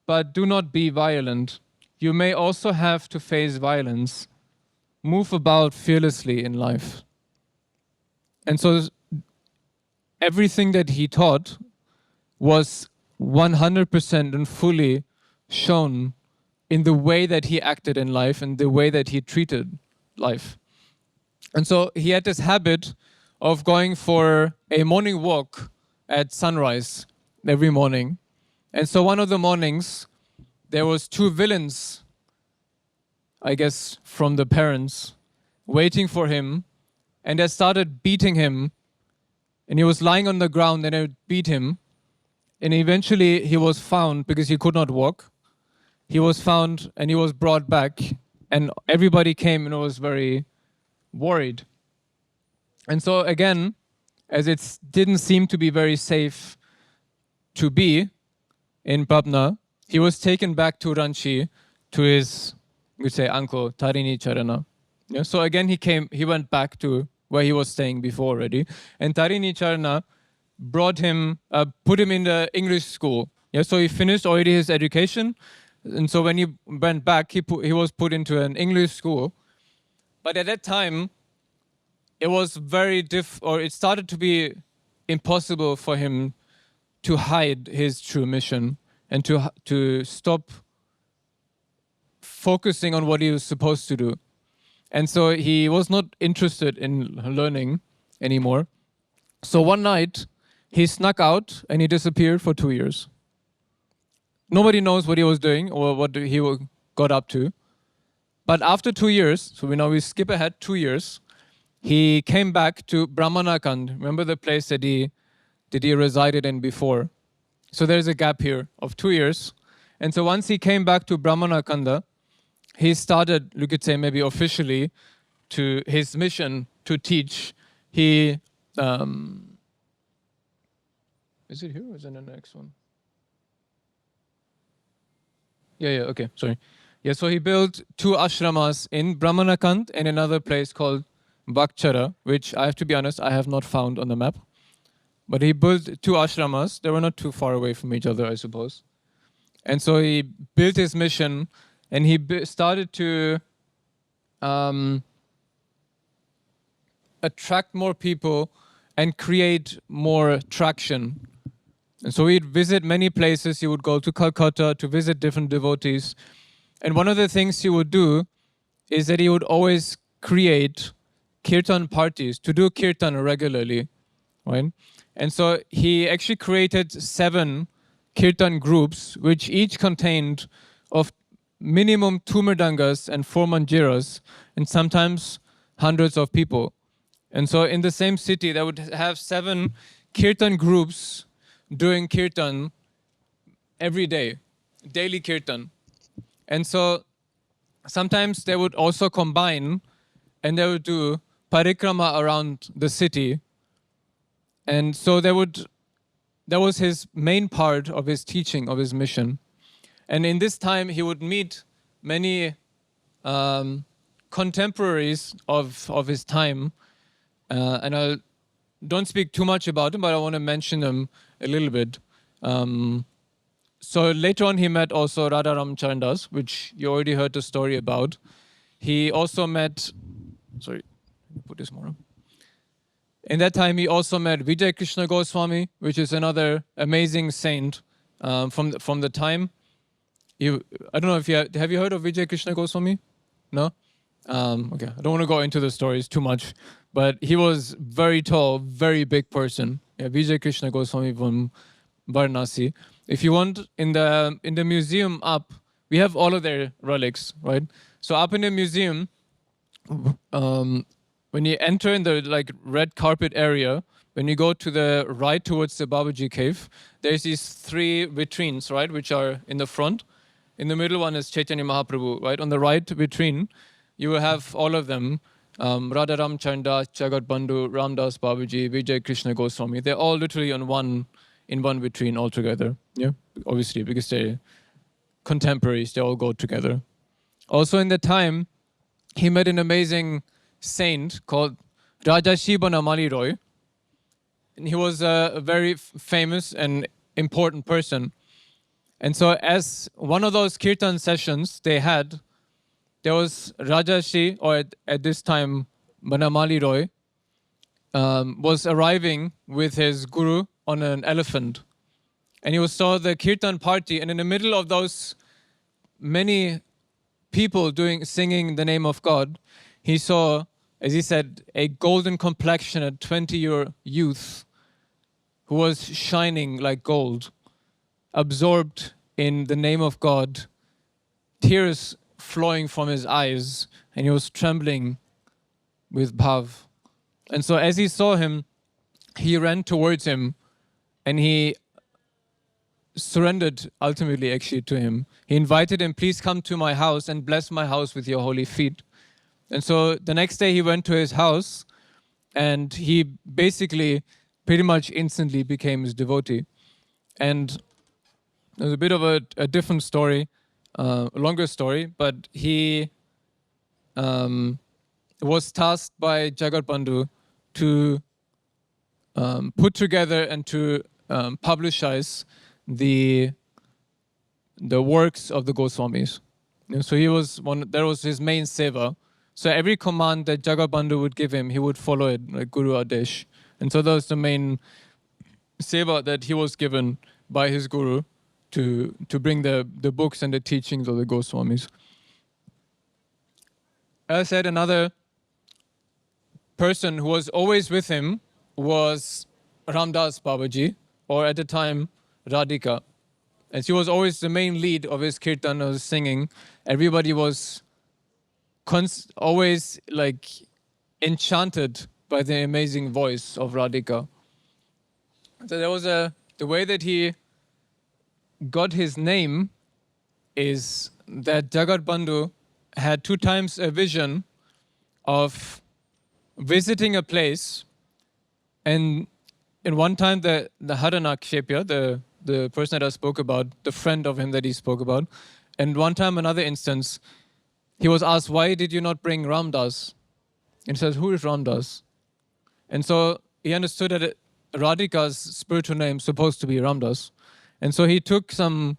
but do not be violent. You may also have to face violence. Move about fearlessly in life. And so everything that he taught was 100% and fully shown in the way that he acted in life and the way that he treated life. And so he had this habit of going for a morning walk at sunrise every morning. And so one of the mornings, there was two villains, I guess, from the parents, waiting for him, and they started beating him, and he was lying on the ground, and they beat him, and eventually he was found because he could not walk. He was found and he was brought back, and everybody came and was very worried. And so again, as it didn't seem to be very safe to be in Pabna, he was taken back to Ranchi to his, we say, uncle, Tarini Charana. Yeah, so again, he went back to where he was staying before already. And Tarini Charana put him in the English school. Yeah, so he finished already his education. And so when he went back, he was put into an English school. But at that time, it was it started to be impossible for him to hide his true mission and to stop focusing on what he was supposed to do. And so he was not interested in learning anymore. So one night, he snuck out and he disappeared for 2 years. Nobody knows what he was doing or what he got up to. But after 2 years, so we skip ahead 2 years, he came back to Brahmanakand. Remember the place that he resided in before? So there's a gap here of 2 years. And so once he came back to Brahmanakanda, he started, you could say maybe officially, to his mission to teach. He, is it here or is it in the next one? Yeah, okay, sorry. Yeah, so he built 2 ashramas in Brahmanakand and another place called Bhakchara, which I have to be honest, I have not found on the map. But he built 2 ashramas. They were not too far away from each other, I suppose. And so he built his mission and he started to attract more people and create more traction. And so he'd visit many places. He would go to Calcutta to visit different devotees. And one of the things he would do is that he would always create kirtan parties, to do kirtan regularly, right? And so he actually created 7 kirtan groups, which each contained of minimum 2 mridangas and 4 manjiras, and sometimes hundreds of people. And so in the same city, they would have 7 kirtan groups doing kirtan every day, daily kirtan. And so sometimes they would also combine and they would do parikrama around the city. And so that was his main part of his teaching, of his mission. And in this time, he would meet many contemporaries of his time. And I don't speak too much about them, but I want to mention them a little bit. So later on, he met also Radharam Chandas, which you already heard the story about. He also met, sorry, put this more up. In that time, he also met Vijay Krishna Goswami, which is another amazing saint from the time. I don't know if have you heard of Vijay Krishna Goswami? No? Okay, I don't want to go into the stories too much, but he was very tall, very big person. Yeah, Vijay Krishna Goswami from Varanasi. If you want, in the museum up, we have all of their relics, right? So up in the museum, when you enter in the red carpet area, when you go to the right towards the Babaji cave, there's these 3 vitrines, right, which are in the front. In the middle one is Chaitanya Mahaprabhu, right? On the right vitrine, you will have all of them. Radharam Chanda, Jagadbandhu, Ramdas Babaji, Vijay Krishna Goswami. They're all literally in one vitrine all together. Yeah, obviously, because they're contemporaries, they all go together. Also in that time, he met an amazing saint called Rajarshi Banamali Roy. And he was a very famous and important person. And so as one of those kirtan sessions they had, there was Rajarshi, or at this time Banamali Roy, was arriving with his guru on an elephant. And he saw the kirtan party, and in the middle of those many people singing the name of God, he saw, as he said, a golden complexion, 20-year youth who was shining like gold, absorbed in the name of God, tears flowing from his eyes, and he was trembling with bhav. And so as he saw him, he ran towards him, and he surrendered ultimately actually to him. He invited him, please come to my house and bless my house with your holy feet. And so the next day he went to his house, and he basically pretty much instantly became his devotee. And there's a bit of a different story, a longer story, but he was tasked by Jagadbandhu to put together and to publicize the works of the Goswamis. So he was that was his main seva. So every command that Jagadbandhu would give him, he would follow it, like Guru Adesh. And so that was the main seva that he was given by his guru. to bring the books and the teachings of the Goswamis. As I said, another person who was always with him was Ramdas Babaji, or at the time Radhika. And she was always the main lead of his kirtan, of his singing. Everybody was always like enchanted by the amazing voice of Radhika. So there was the way that he got his name is that Jagadbandhu had 2 times a vision of visiting a place, and in one time the Haranakshepya, the person that I spoke about, the friend of him that he spoke about, and one time, another instance, he was asked, why did you not bring Ramdas? And he says, who is Ramdas? And so he understood that Radhika's spiritual name is supposed to be Ramdas. And so he took some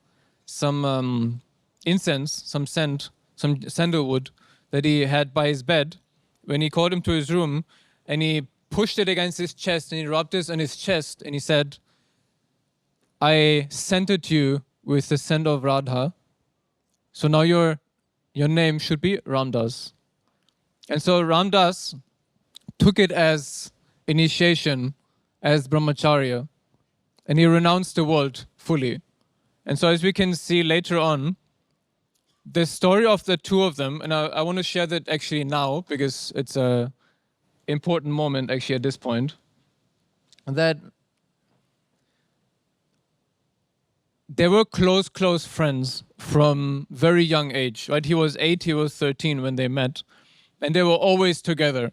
incense, some scent, some sandalwood that he had by his bed. When he called him to his room, and he pushed it against his chest, and he rubbed this on his chest, and he said, I scented you with the scent of Radha, so now your name should be Ramdas. And so Ramdas took it as initiation, as brahmacharya, and he renounced the world fully. And so as we can see later on, the story of the 2 of them, and I want to share that actually now, because it's an important moment actually at this point, that they were close friends from very young age, right? He was 8, he was 13 when they met, and they were always together,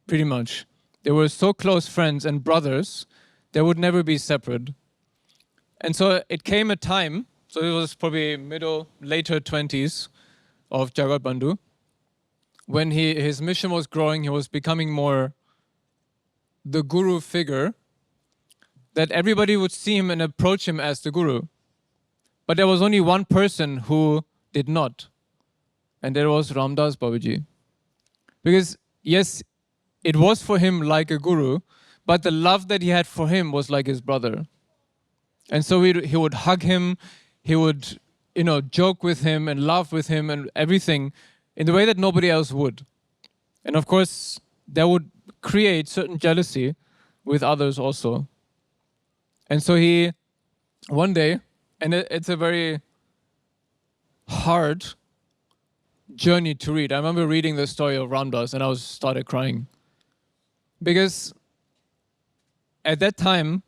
pretty much. They were so close friends and brothers, they would never be separate. And so it came a time, so it was probably later 20s of Jagadbandhu, when his mission was growing, he was becoming more the guru figure, that everybody would see him and approach him as the guru. But there was only one person who did not, and that was Ramdas Babaji. Because yes, it was for him like a guru, but the love that he had for him was like his brother. And so he would hug him, he would, joke with him and laugh with him and everything in the way that nobody else would. And of course, that would create certain jealousy with others also. And so one day, and it's a very hard journey to read. I remember reading the story of Ramdas and I started crying. Because at that time,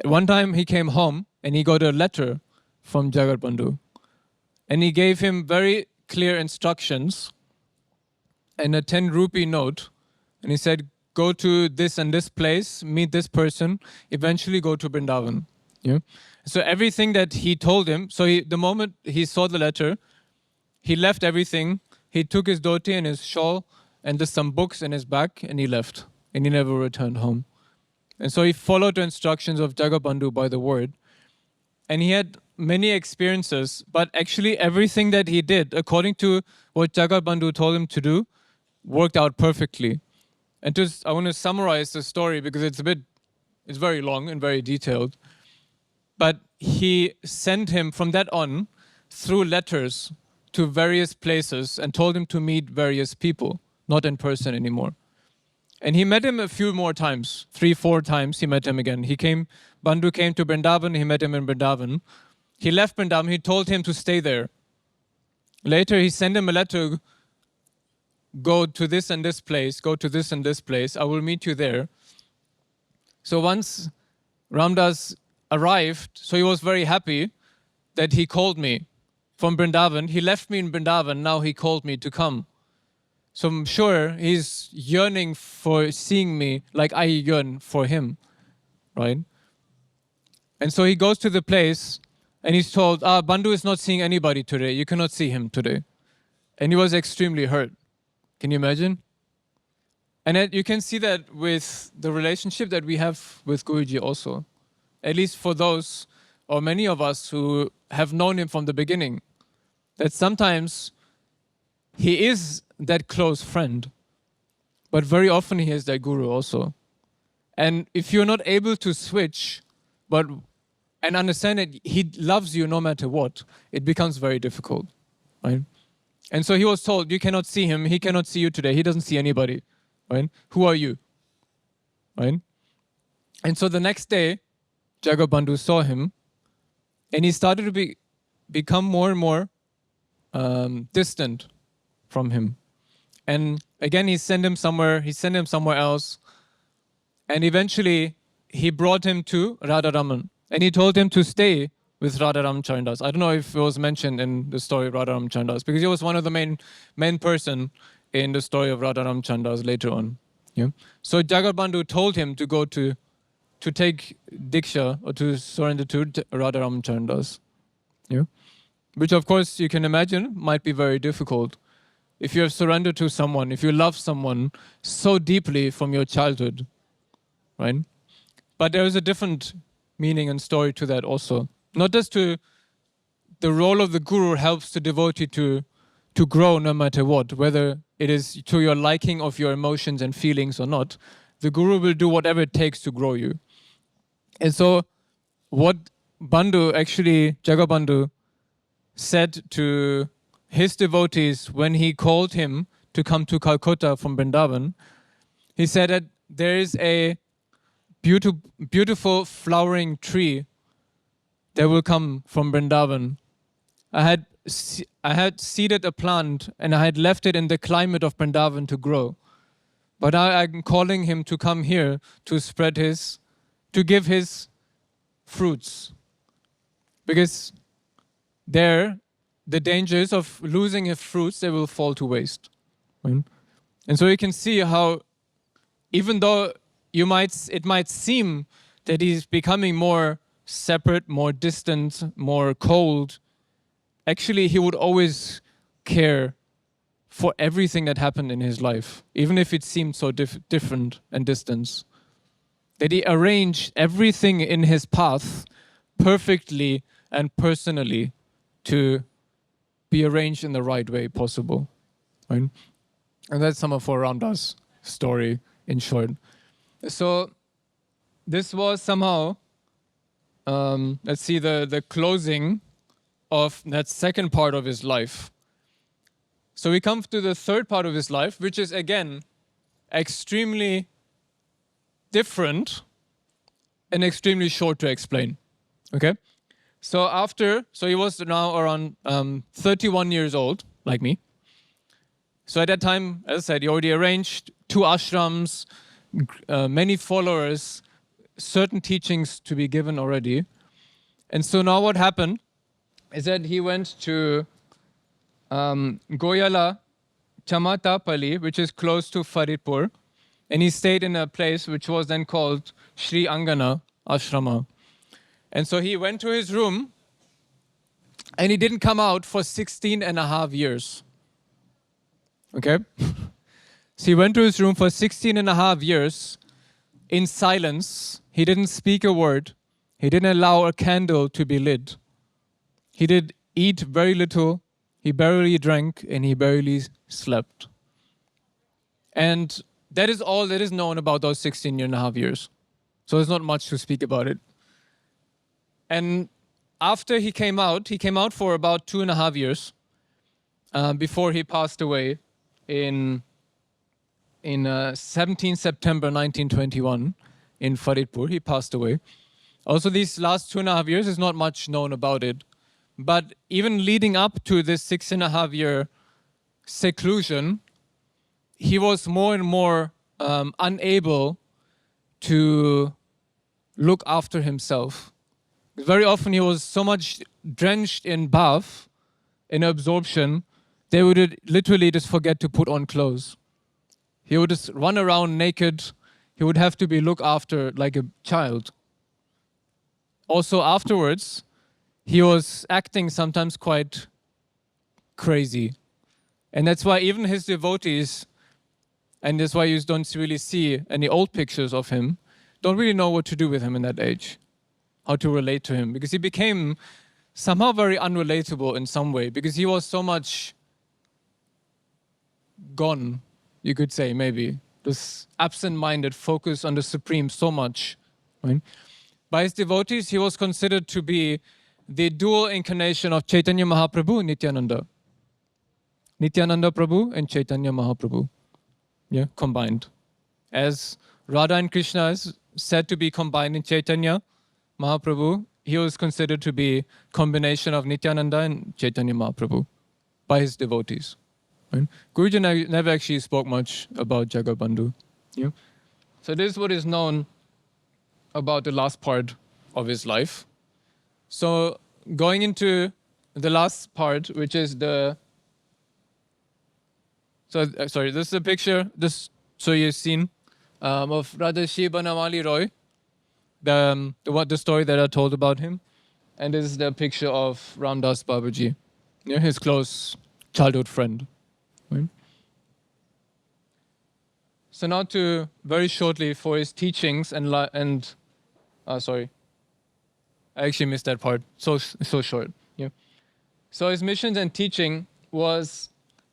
one time he came home and he got a letter from Jagadbandhu. And he gave him very clear instructions and a 10 rupee note. And he said, go to this and this place, meet this person, eventually go to Vrindavan. Yeah? So everything that he told him, the moment he saw the letter, he left everything. He took his dhoti and his shawl and just some books in his bag and he left. And he never returned home. And so he followed the instructions of Jagadbandhu by the word. And he had many experiences, but actually everything that he did, according to what Jagadbandhu told him to do, worked out perfectly. And I want to summarize the story because it's very long and very detailed. But he sent him from that on through letters to various places and told him to meet various people, not in person anymore. And he met him a few more times, 3-4 times he met him again. Bandhu came to Vrindavan, he met him in Vrindavan. He left Vrindavan, he told him to stay there. Later he sent him a letter, go to this and this place, go to this and this place, I will meet you there. So once Ramdas arrived, so he was very happy that he called me from Vrindavan. He left me in Vrindavan, now he called me to come. So I'm sure he's yearning for seeing me like I yearn for him, right? And so he goes to the place and he's told, Bandhu is not seeing anybody today. You cannot see him today. And he was extremely hurt. Can you imagine? And you can see that with the relationship that we have with Guruji also. At least for those, or many of us who have known him from the beginning, that sometimes he is that close friend, but very often he is that guru also. And if you're not able to switch, but and understand that he loves you no matter what, it becomes very difficult, right? And so he was told, you cannot see him, he cannot see you today, he doesn't see anybody, right? Who are you, right? And so the next day, Jagadbandhu saw him, and he started to become more and more distant from him. And again, he sent him somewhere else, and eventually he brought him to Radharaman, and he told him to stay with Radharam Charandas. I don't know if it was mentioned in the story of Radharam Charandas, because he was one of the main person in the story of Radharam Charandas later on. Yeah. So Jagadbandhu told him to go to take Diksha or to surrender to Radharam Charandas. Yeah. Which of course you can imagine might be very difficult. If you have surrendered to someone, if you love someone so deeply from your childhood, right? But there is a different meaning and story to that also. Not just the role of the guru helps the devotee to grow no matter what, whether it is to your liking of your emotions and feelings or not. The guru will do whatever it takes to grow you. And so what Jagadbandhu said to his devotees when he called him to come to Calcutta from Vrindavan, he said that there is a beautiful flowering tree that will come from Vrindavan. I had seeded a plant and I had left it in the climate of Vrindavan to grow. But I'm calling him to come here to give his fruits. Because there, the dangers of losing his fruits, they will fall to waste. Right? And so you can see how, even though it might seem that he's becoming more separate, more distant, more cold, actually he would always care for everything that happened in his life, even if it seemed so different and distant. That he arranged everything in his path perfectly and personally to be arranged in the right way possible. Right? And that's some of our Ramdas story in short. So this was somehow, let's see, the closing of that second part of his life. So we come to the third part of his life, which is again extremely different and extremely short to explain. Okay? So he was now around 31 years old, like me. So at that time, as I said, he already arranged 2 ashrams, many followers, certain teachings to be given already. And so now what happened is that he went to Goyala Chamatapalli, which is close to Faridpur, and he stayed in a place which was then called Sri Angana Ashrama. And so he went to his room, and he didn't come out for 16 and a half years. Okay? So he went to his room for 16 and a half years in silence. He didn't speak a word. He didn't allow a candle to be lit. He did eat very little. He barely drank, and he barely slept. And that is all that is known about those 16 and a half years. So there's not much to speak about it. And after he came out for about 2.5 years before he passed away in 17 September 1921 in Faridpur. He passed away. Also, these last 2.5 years is not much known about it. But even leading up to this 6.5 year seclusion, he was more and more unable to look after himself. Very often he was so much drenched in bhav, in absorption, they would literally just forget to put on clothes. He would just run around naked. He would have to be looked after like a child. Also afterwards, he was acting sometimes quite crazy. And that's why even his devotees, and that's why you don't really see any old pictures of him, don't really know what to do with him in that age, how to relate to him. Because he became somehow very unrelatable in some way, because he was so much gone, you could say, maybe. This absent-minded focus on the Supreme so much. Right? By his devotees, he was considered to be the dual incarnation of Chaitanya Mahaprabhu and Nityananda. Nityananda Prabhu and Chaitanya Mahaprabhu, combined. As Radha and Krishna is said to be combined in Chaitanya Mahaprabhu, he was considered to be combination of Nityananda and Chaitanya Mahaprabhu by his devotees. Right? Guruji never actually spoke much about Jagadbandhu. Yeah? So this is what is known about the last part of his life. So going into the last part, which is this is a picture, so you've seen, of Radhashi Banamali Roy, the story that I told about him. And this is the picture of Ramdas Babaji, his close childhood friend. Right? So now to very shortly for his teachings I actually missed that part. So short. Yeah. So his missions and teaching was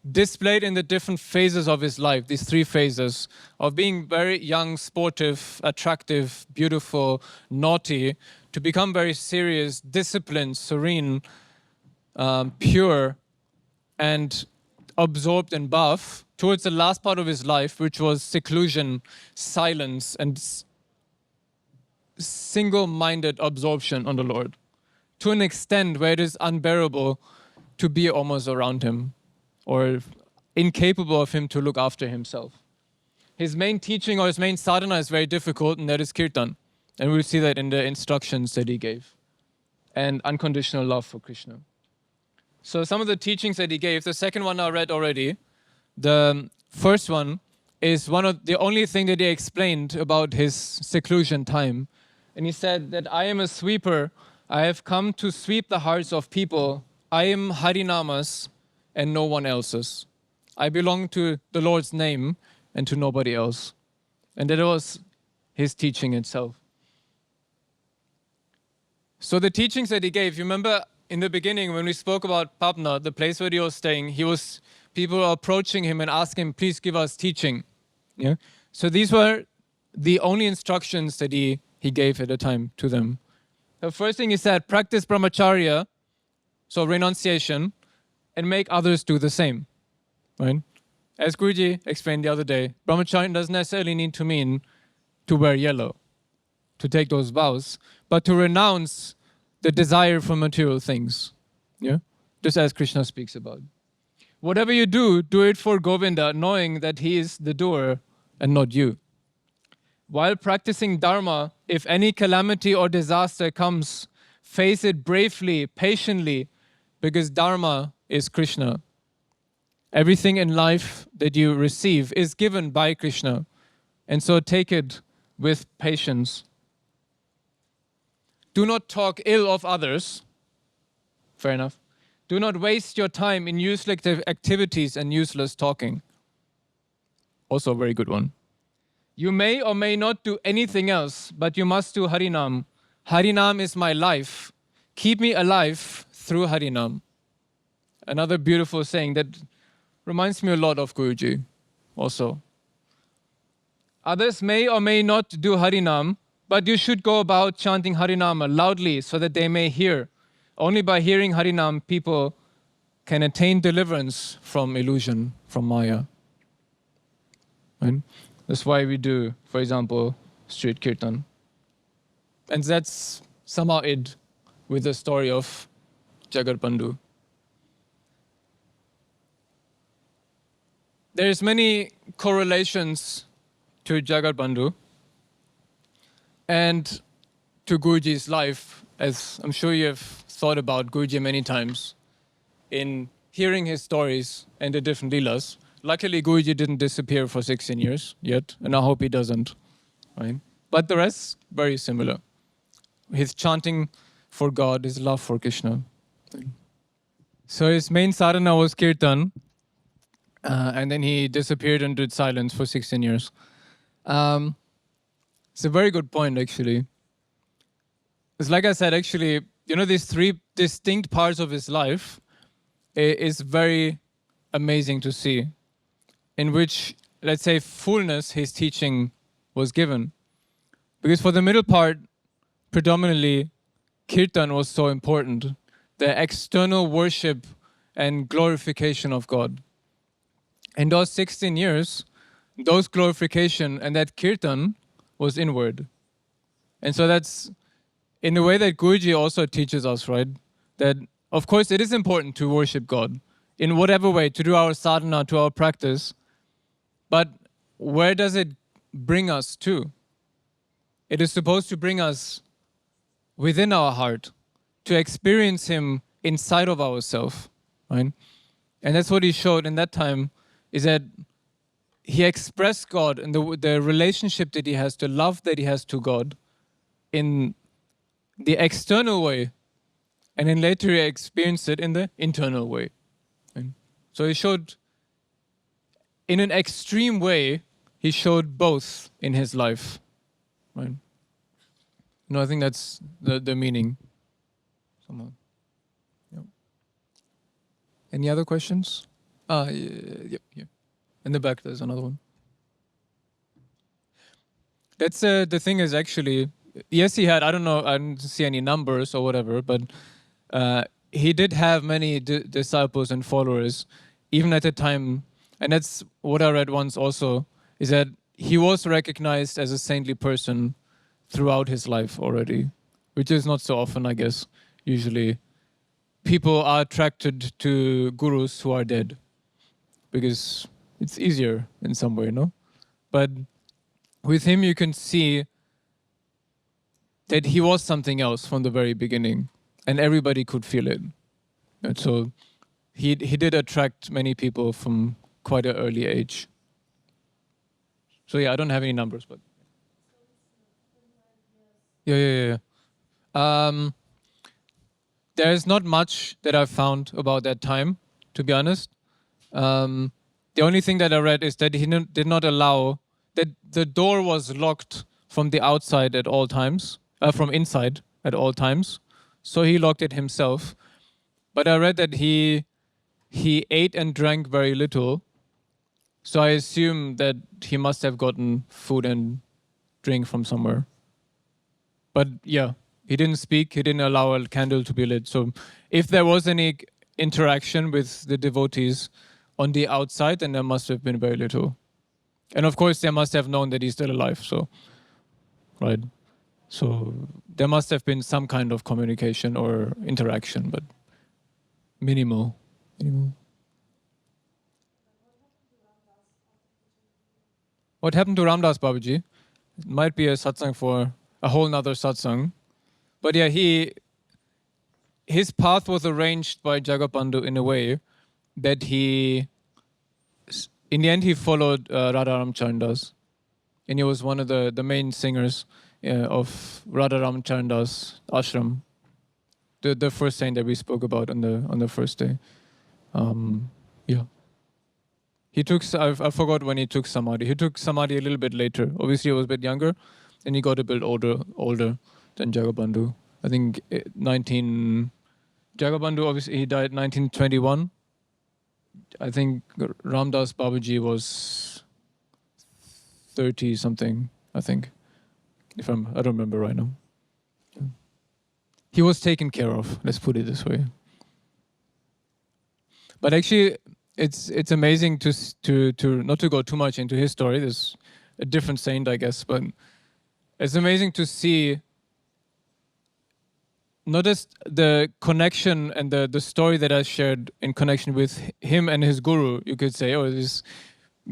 displayed in the different phases of his life. These three phases of being very young, sportive, attractive, beautiful, naughty, to become very serious, disciplined, serene, pure, and absorbed and buff, towards the last part of his life, which was seclusion, silence, and single-minded absorption on the Lord, to an extent where it is unbearable to be almost around him, or incapable of him to look after himself. His main teaching or his main sadhana is very difficult, and that is Kirtan. And we'll see that in the instructions that he gave. And unconditional love for Krishna. So some of the teachings that he gave, the second one I read already. The first one is one of the only thing that he explained about his seclusion time. And he said that I am a sweeper. I have come to sweep the hearts of people. I am Harinamas and no one else's. I belong to the Lord's name and to nobody else. And that was his teaching itself. So the teachings that he gave, you remember in the beginning when we spoke about Pabna, the place where he was staying, people were approaching him and asking him, please give us teaching. Yeah. So these were the only instructions that he gave at the time to them. The first thing he said, practice brahmacharya, so renunciation, and make others do the same. Right? As Guruji explained the other day, brahmacharya doesn't necessarily need to mean to wear yellow, to take those vows, but to renounce the desire for material things. Yeah? Just as Krishna speaks about. Whatever you do, do it for Govinda, knowing that he is the doer and not you. While practicing dharma, if any calamity or disaster comes, face it bravely, patiently, because dharma is Krishna. Everything in life that you receive is given by Krishna, and so take it with patience. Do not talk ill of others. Fair enough. Do not waste your time in useless activities and useless talking. Also a very good one. You may or may not do anything else, but you must do Harinam. Harinam is my life. Keep me alive through Harinam. Another beautiful saying that reminds me a lot of Guruji also. Others may or may not do Harinam, but you should go about chanting Harinama loudly so that they may hear. Only by hearing Harinam, people can attain deliverance from illusion, from Maya. Right? That's why we do, for example, street Kirtan. And that's somehow it with the story of Jagadbandhu. There's many correlations to Jagadbandhu and to Guruji's life, as I'm sure you have thought about Guruji many times in hearing his stories and the different leelas. Luckily, Guruji didn't disappear for 16 years yet, and I hope he doesn't. Right? But the rest, very similar. His chanting for God, his love for Krishna. So his main sadhana was Kirtan, and then he disappeared into silence for 16 years. It's a very good point, actually. It's like I said, actually, these three distinct parts of his life is very amazing to see, in which, let's say, fullness his teaching was given. Because for the middle part, predominantly Kirtan was so important, the external worship and glorification of God. In those 16 years, those glorification and that Kirtan was inward. And so that's in the way that Guruji also teaches us, right? That of course it is important to worship God in whatever way, to do our sadhana, to our practice. But where does it bring us to? It is supposed to bring us within our heart, to experience Him inside of ourselves, right? And that's what He showed in that time, is that He expressed God and the relationship that He has, the love that He has to God in the external way, and then later He experienced it in the internal way. Right? So He showed, in an extreme way, He showed both in His life. Right? I think that's the meaning. Somehow. Yep. Any other questions? Yep, here. In the back, there's another one. That's the thing is actually, yes, he had, I don't know, I didn't see any numbers or whatever, but he did have many disciples and followers, even at the time. And that's what I read once also, is that he was recognized as a saintly person throughout his life already, which is not so often, I guess. Usually people are attracted to gurus who are dead because it's easier in some way, no? But with him you can see that he was something else from the very beginning, and everybody could feel it. And so he did attract many people from quite an early age. So yeah, I don't have any numbers, but yeah. There is not much that I've found about that time, to be honest. The only thing that I read is that he did not allow, that the door was locked from the outside at all times, from inside at all times. So he locked it himself. But I read that he ate and drank very little. So I assume that he must have gotten food and drink from somewhere. But yeah, he didn't speak, he didn't allow a candle to be lit. So if there was any interaction with the devotees on the outside, then there must have been very little. And of course, they must have known that he's still alive, so, right? So there must have been some kind of communication or interaction, but minimal. What happened to Ramdas Babaji? It might be a satsang for a whole nother satsang. But yeah, his path was arranged by Jagadbandhu in a way that in the end, he followed Radharam Charandas. And he was one of the main singers of Radharam Charandas Ashram, the first saint that we spoke about on the first day. Yeah. He took, I forgot when he took Samadhi. He took Samadhi a little bit later. Obviously, he was a bit younger, and he got a bit older than Jagadbandhu. I think Jagadbandhu, obviously, he died 1921. I think Ramdas Babaji was 30 something, I think. I don't remember right now. He was taken care of, let's put it this way. But actually, it's amazing to not to go too much into his story. There's a different saint, I guess, but it's amazing to see not just the connection and the story that I shared in connection with him and his guru, you could say, or this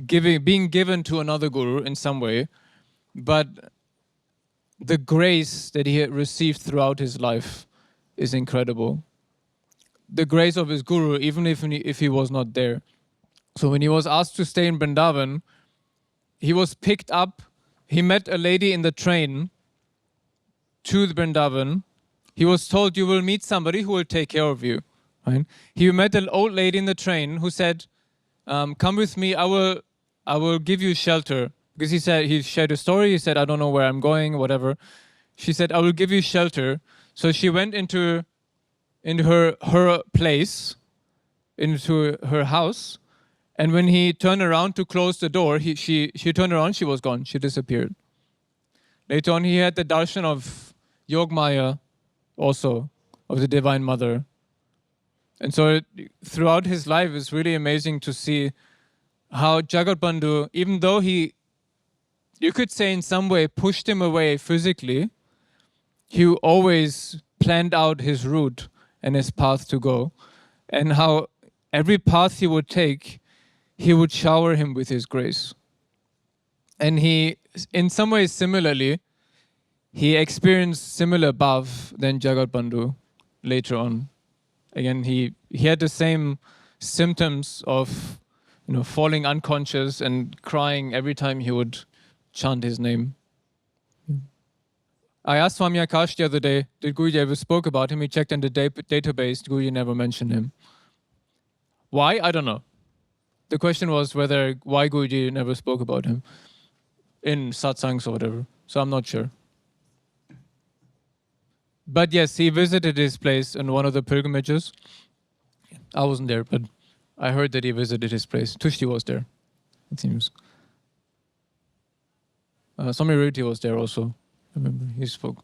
being given to another guru in some way, but the grace that he had received throughout his life is incredible. The grace of his guru, even if he was not there. So when he was asked to stay in Vrindavan, he was picked up. He met a lady in the train to the Vrindavan. He was told, you will meet somebody who will take care of you. Right? He met an old lady in the train who said, come with me, I will give you shelter. Because he shared a story, he said, I don't know where I'm going, whatever. She said, I will give you shelter. So she went into her place, into her house, and when he turned around to close the door, she turned around, she was gone, she disappeared. Later on, he had the darshan of Yogmaya also, of the Divine Mother. And so throughout his life, it's really amazing to see how Jagadbandhu, even though he, you could say in some way, pushed him away physically, he always planned out his route and his path to go. And how every path he would take, he would shower him with his grace. And he, in some ways similarly, he experienced similar bhav than Jagadbandhu later on. Again, he had the same symptoms of, falling unconscious and crying every time he would chant his name. I asked Swami Akash the other day, did Guruji ever spoke about him? He checked in the database, Guruji never mentioned him. Why? I don't know. The question was why Guruji never spoke about him in satsangs or whatever. So I'm not sure. But yes, he visited his place in one of the pilgrimages. I wasn't there, but I heard that he visited his place. Tushti was there, it seems. Swami Ruti was there also. I remember he spoke.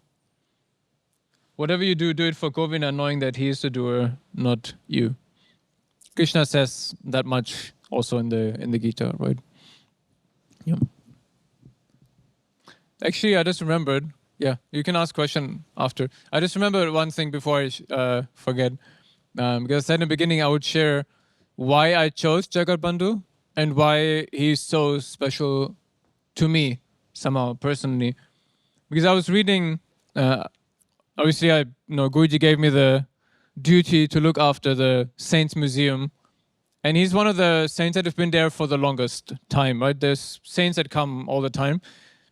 Whatever you do, do it for Govinda, knowing that he is the doer, not you. Krishna says that much also in the Gita, right? Yeah. Actually, I just remembered. Yeah, you can ask question after. I just remembered one thing before I forget. Because I said in the beginning I would share why I chose Jagadbandhu and why he's so special to me somehow personally. Because I was reading, obviously Guruji gave me the duty to look after the Saints Museum. And he's one of the saints that have been there for the longest time, right? There's saints that come all the time,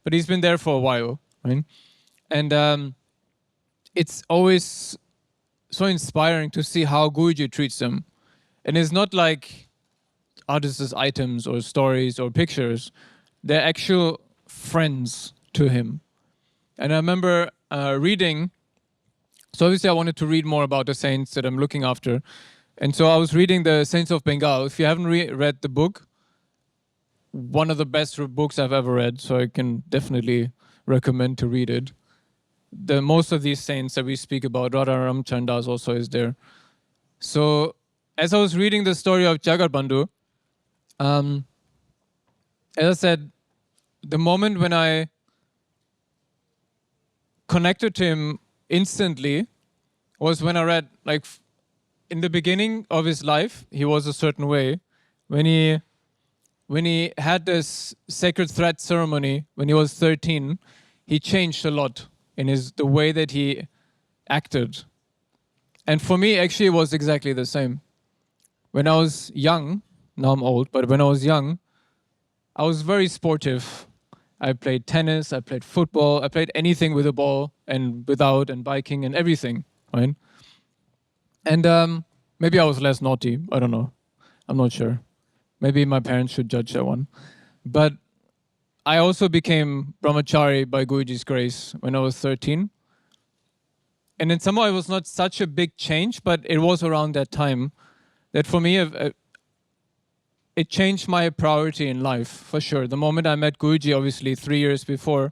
but he's been there for a while, right? And it's always so inspiring to see how Guruji treats them. And it's not like artists' items or stories or pictures. They're actual friends to him. And I remember reading, so obviously I wanted to read more about the saints that I'm looking after. And so I was reading the Saints of Bengal. If you haven't read the book, one of the best books I've ever read, so I can definitely recommend to read it. Most of these saints that we speak about, Radha Ramchandras also is there. So as I was reading the story of Jagadbandhu, as I said, the moment when I connected to him instantly was when I read, like, in the beginning of his life, he was a certain way. When he had this sacred thread ceremony when he was 13, he changed a lot in the way that he acted. And for me, actually, it was exactly the same. When I was young, now I'm old, but when I was young, I was very sportive. I played tennis, I played football, I played anything with a ball and without, and biking and everything, right? And maybe I was less naughty, I don't know. I'm not sure. Maybe my parents should judge that one. But I also became brahmachari by Guruji's grace when I was 13. And in somehow it was not such a big change, but it was around that time that for me, it changed my priority in life, for sure. The moment I met Guruji, obviously 3 years before,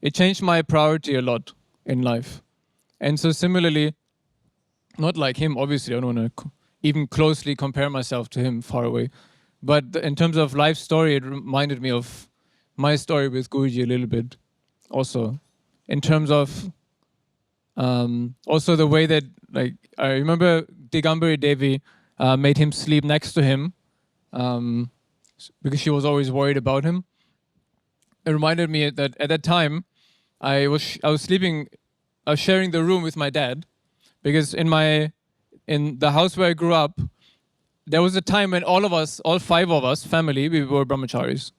it changed my priority a lot in life. And so similarly, not like him, obviously, I don't want to even closely compare myself to him, far away. But in terms of life story, it reminded me of my story with Guruji a little bit also. In terms of also the way that, like, I remember Digambari Devi made him sleep next to him because she was always worried about him. It reminded me that at that time, I was sleeping, I was sharing the room with my dad, because in the house where I grew up, there was a time when all 5 of us, family, we were brahmacharis,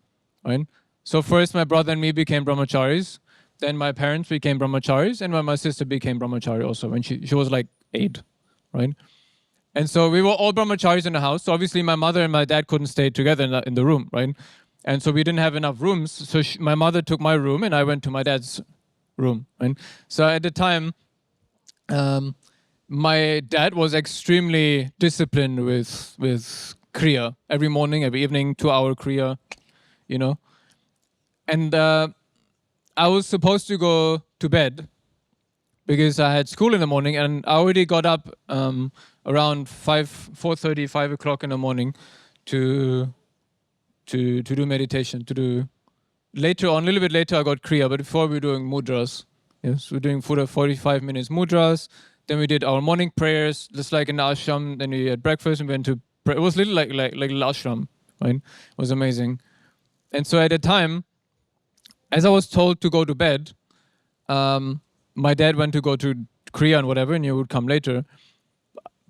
right? So first my brother and me became brahmacharis, then my parents became brahmacharis, and when my sister became brahmachari also, when she was like 8, right? And so we were all brahmacharis in the house. So obviously my mother and my dad couldn't stay together in the room, right? And so we didn't have enough rooms. So my mother took my room and I went to my dad's room, right? So at the time, my dad was extremely disciplined with kriya. Every morning, every evening, 2-hour kriya, you know. And I was supposed to go to bed because I had school in the morning, and I already got up around 4:30, 5 o'clock in the morning to do meditation. To do later on, a little bit later, I got Kriya, but before we were doing mudras. Yes, we're doing 45 minutes mudras. Then we did our morning prayers, just like in the ashram. Then we had breakfast and we went to pray. It was little like little ashram, right? It was amazing. And so at the time, as I was told to go to bed, my dad went to go to Kriya and whatever, and he would come later.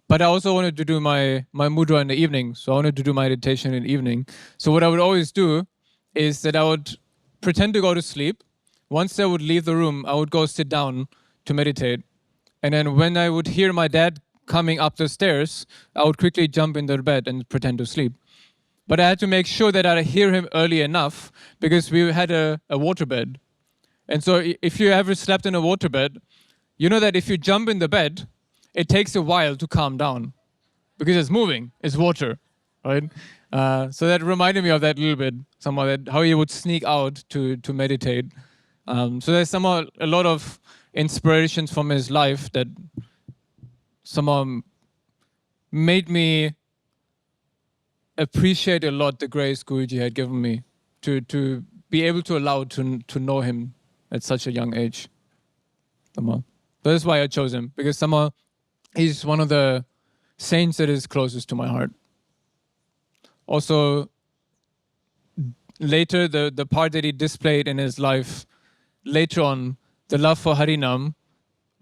But I also wanted to do my mudra in the evening. So I wanted to do meditation in the evening. So what I would always do is that I would pretend to go to sleep. Once I would leave the room, I would go sit down to meditate. And then when I would hear my dad coming up the stairs, I would quickly jump into the bed and pretend to sleep. But I had to make sure that I hear him early enough because we had a waterbed. And so if you ever slept in a waterbed, you know that if you jump in the bed, it takes a while to calm down because it's moving, it's water, right? So that reminded me of that a little bit, somehow that how he would sneak out to meditate. So there's somehow a lot of inspirations from his life that somehow made me appreciate a lot the grace Guruji had given me to be able to allow to know him at such a young age. Somehow. But that's why I chose him, because somehow he's one of the saints that is closest to my heart. Also, later, the part that he displayed in his life, later on, the love for Harinam,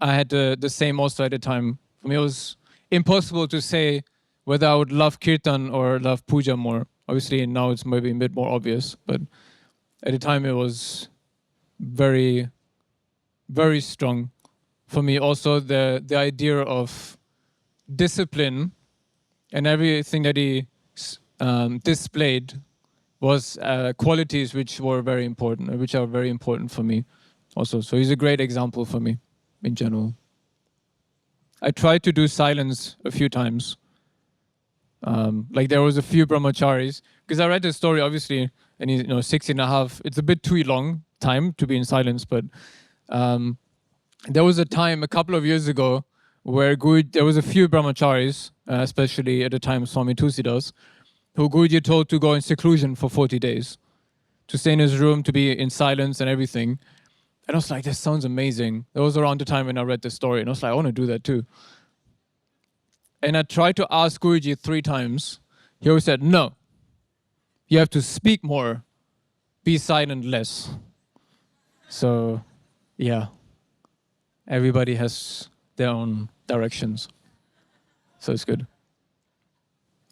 I had the same also at the time. For me, it was impossible to say whether I would love Kirtan or love Puja more. Obviously, now it's maybe a bit more obvious, but at the time it was very, very strong. For me, also, the idea of discipline and everything that he displayed was qualities which were very important, which are very important for me also. So he's a great example for me in general. I tried to do silence a few times. Like there was a few brahmacharis, because I read the story obviously, and he's 16 and a half. It's a bit too long time to be in silence, but there was a time a couple of years ago where there was a few brahmacharis, especially at the time Swami Tusidas, who Guruji told to go in seclusion for 40 days, to stay in his room, to be in silence and everything. And I was like, this sounds amazing. That was around the time when I read the story, and I was like, I want to do that too. And I tried to ask Guruji 3 times. He always said, no, you have to speak more, be silent less. So, yeah, everybody has their own directions. So it's good.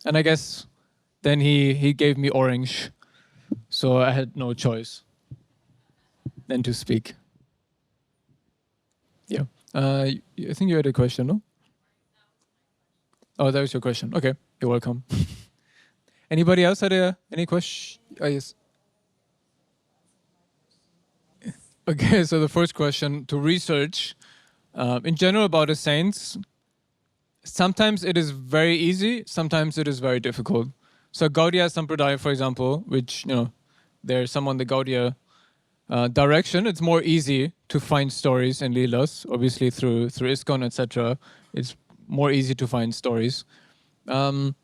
And I guess then he gave me orange, so I had no choice than to speak. Yeah. I think you had a question, no? Oh, that was your question. Okay, you're welcome. Anybody else had any question? Oh, yes. Okay, so the first question, to research in general about the saints, sometimes it is very easy, sometimes it is very difficult. So Gaudiya Sampradaya, for example, which, there's some on the Gaudiya direction, it's more easy to find stories and leelas, obviously through ISKCON, etc. It's more easy to find stories. Some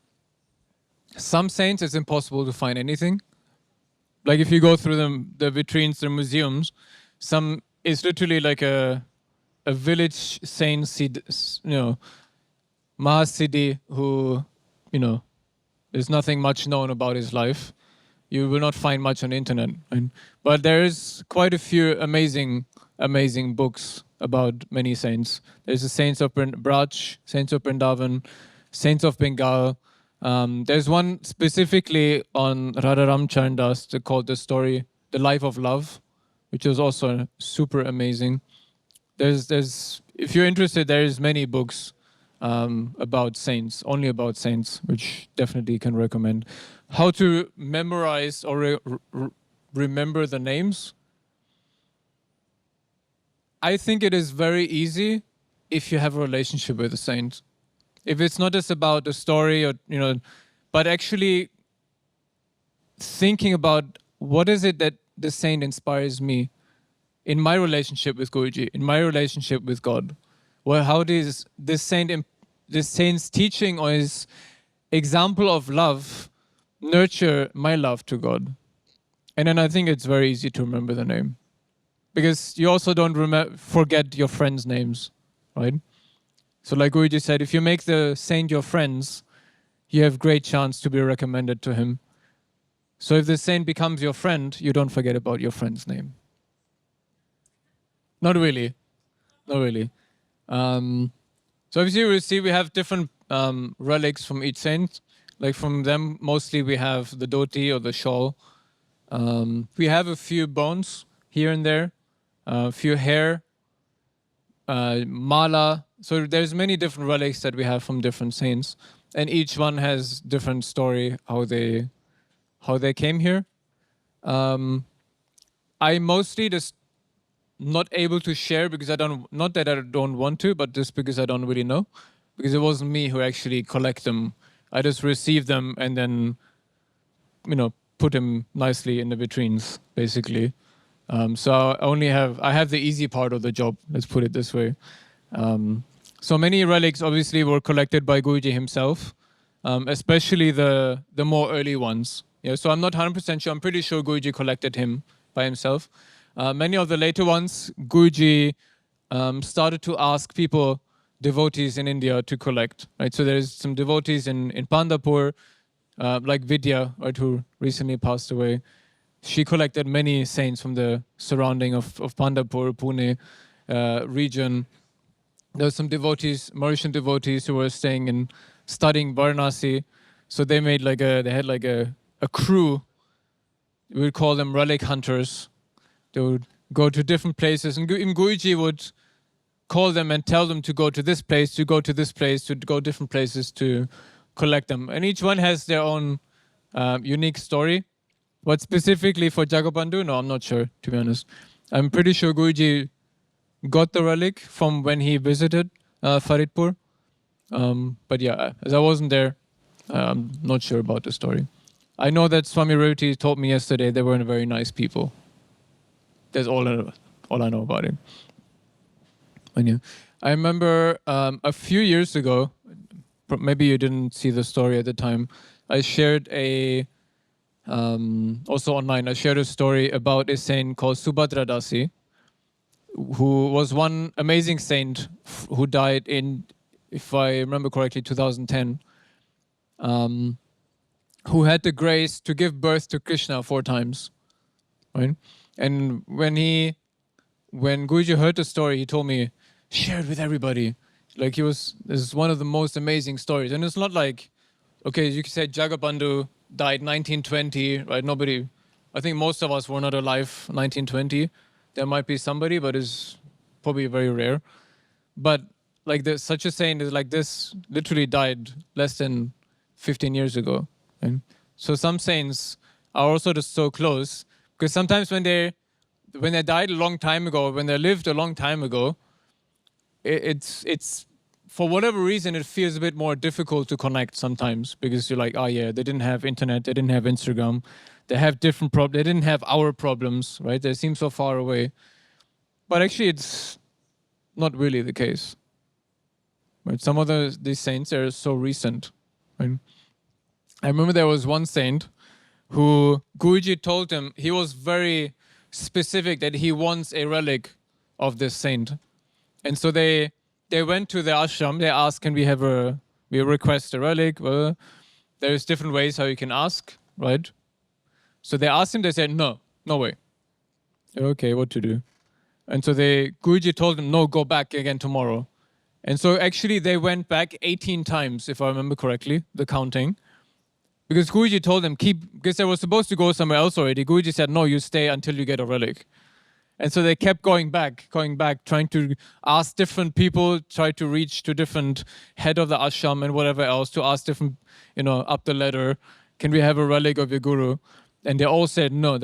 saints, it's impossible to find anything. Like if you go through the vitrines, the museums, some is literally like a village saint, Mahasiddhi, who, there's nothing much known about his life. You will not find much on the internet. Right? But there is quite a few amazing books about many saints. There's the Saints of Braj, Saints of Vrindavan, Saints of Bengal. There's one specifically on Radharam Charandas called The Life of Love, which is also super amazing. There's if you're interested, there's many books about saints, only about saints, which definitely can recommend. How to memorize or remember the names? I think it is very easy if you have a relationship with a saint. If it's not just about the story or, but actually thinking about what is it that the saint inspires me in my relationship with Guruji, in my relationship with God? Well, how does this saint's teaching or his example of love nurture my love to God? And then I think it's very easy to remember the name, because you also don't forget your friends' names, right? So like Guruji said, if you make the saint your friends, you have great chance to be recommended to him. So if the saint becomes your friend, you don't forget about your friend's name. Not really. Not really. So obviously we'll see we have different relics from each saint. Like from them, mostly we have the dhoti or the shawl. We have a few bones here and there, a few hair, mala. So there's many different relics that we have from different saints. And each one has different story, how they came here. I mostly just not able to share because not that I don't want to, but just because I don't really know. Because it wasn't me who actually collect them. I just receive them and then, put them nicely in the vitrines, basically. So I have the easy part of the job, let's put it this way. So many relics obviously were collected by Guruji himself, especially the more early ones. Yeah, so I'm not 100% sure. I'm pretty sure Guruji collected him by himself. Many of the later ones, Guruji started to ask people, devotees in India, to collect. Right, so there's some devotees in Pandharpur, like Vidya, right, who recently passed away. She collected many saints from the surrounding of Pandharpur, Pune region. There were some devotees, Mauritian devotees, who were staying and studying Varanasi. So they had a crew. We would call them relic hunters. They would go to different places, and Guruji would call them and tell them to go to this place, to go to this place, to go different places to collect them. And each one has their own unique story. But specifically for Jagadbandhu, no, I'm not sure, to be honest. I'm pretty sure Guruji got the relic from when he visited Faridpur. But yeah, as I wasn't there, I'm not sure about the story. I know that Swami Revati told me yesterday they weren't very nice people. That's all I know about it. And yeah, I remember a few years ago, maybe you didn't see the story at the time, I shared also online, I shared a story about a saint called Subhadra Dasi, who was one amazing saint who died in, if I remember correctly, 2010, who had the grace to give birth to Krishna 4 times, right? And when Guruji heard the story, he told me, share it with everybody. Like this is one of the most amazing stories. And it's not like, okay, you could say Jagadbandhu died 1920, right? I think most of us were not alive 1920. There might be somebody, but it's probably very rare. But like such a saint is like this literally died less than 15 years ago. Right? So some saints are also just so close, because sometimes when they died a long time ago, when they lived a long time ago, it's for whatever reason it feels a bit more difficult to connect sometimes, because you're like, oh yeah, they didn't have internet, they didn't have Instagram, they have different problems, they didn't have our problems, right? They seem so far away. But actually it's not really the case. Right? Some of these saints are so recent. Right? I remember there was one saint who Guruji told him, he was very specific that he wants a relic of this saint. And so they went to the ashram, they asked, can we request a relic? Well, there's different ways how you can ask, right? So they asked him, they said, no way. Okay, what to do? And so Guruji told them, no, go back again tomorrow. And so actually they went back 18 times, if I remember correctly, the counting. Because Guruji told them, because they were supposed to go somewhere else already. Guruji said, no, you stay until you get a relic. And so they kept going back, trying to ask different people, try to reach to different head of the ashram and whatever else, to ask different, up the ladder, can we have a relic of your guru? And they all said no,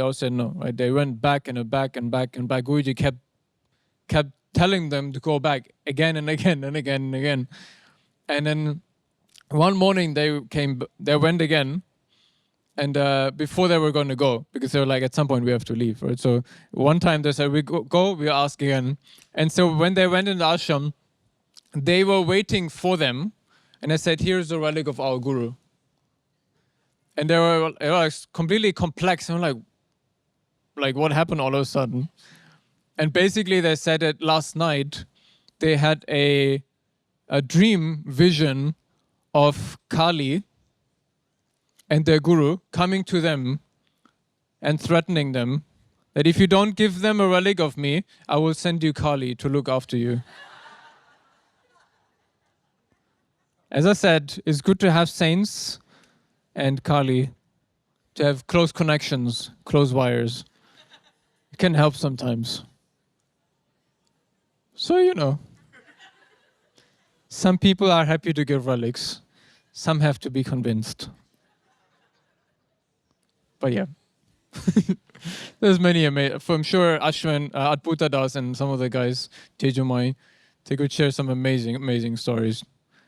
right? They went back and back and back and back. Guruji kept telling them to go back again and again and again and again. And then one morning they went again, And before they were going to go, because they were like, at some point we have to leave, right? So one time they said, we go, we ask again. And so when they went in the ashram, they were waiting for them. And I said, here's the relic of our guru. And they were like completely complex. And I'm like, what happened all of a sudden? And basically they said that last night they had a dream vision of Kali and their guru coming to them and threatening them that if you don't give them a relic of me, I will send you Kali to look after you. As I said, it's good to have saints and Kali, to have close connections, close wires. It can help sometimes. So, you know, some people are happy to give relics. Some have to be convinced. But yeah, there's many amazing. I'm sure Ashwin, Adbhuta Das, and some of the guys, Tejumai, they could share some amazing stories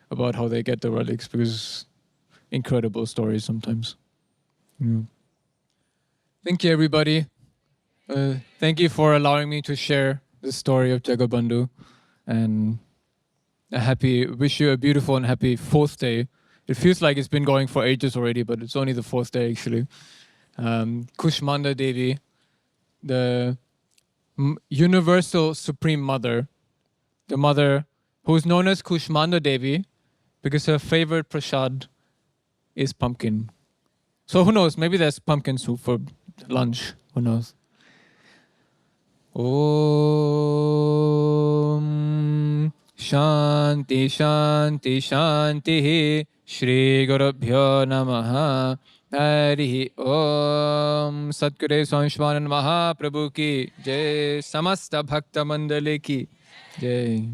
about how they get the relics, because incredible stories sometimes. Thank you, everybody. Thank you for allowing me to share the story of Jagadbandhu, and wish you a beautiful and happy 4th day. It feels like it's been going for ages already, but it's only the 4th day actually. Kushmanda Devi, the universal supreme mother, the mother who is known as Kushmanda Devi because her favorite prasad is pumpkin. So who knows, maybe there's pumpkin soup for lunch, who knows. Om Shanti Shanti Shanti Shri Gurubhyo Namaha Hari Om Satguru Swami Vishwananda Mahaprabhu ki Jai Samasta Bhakta Mandali ki Jai.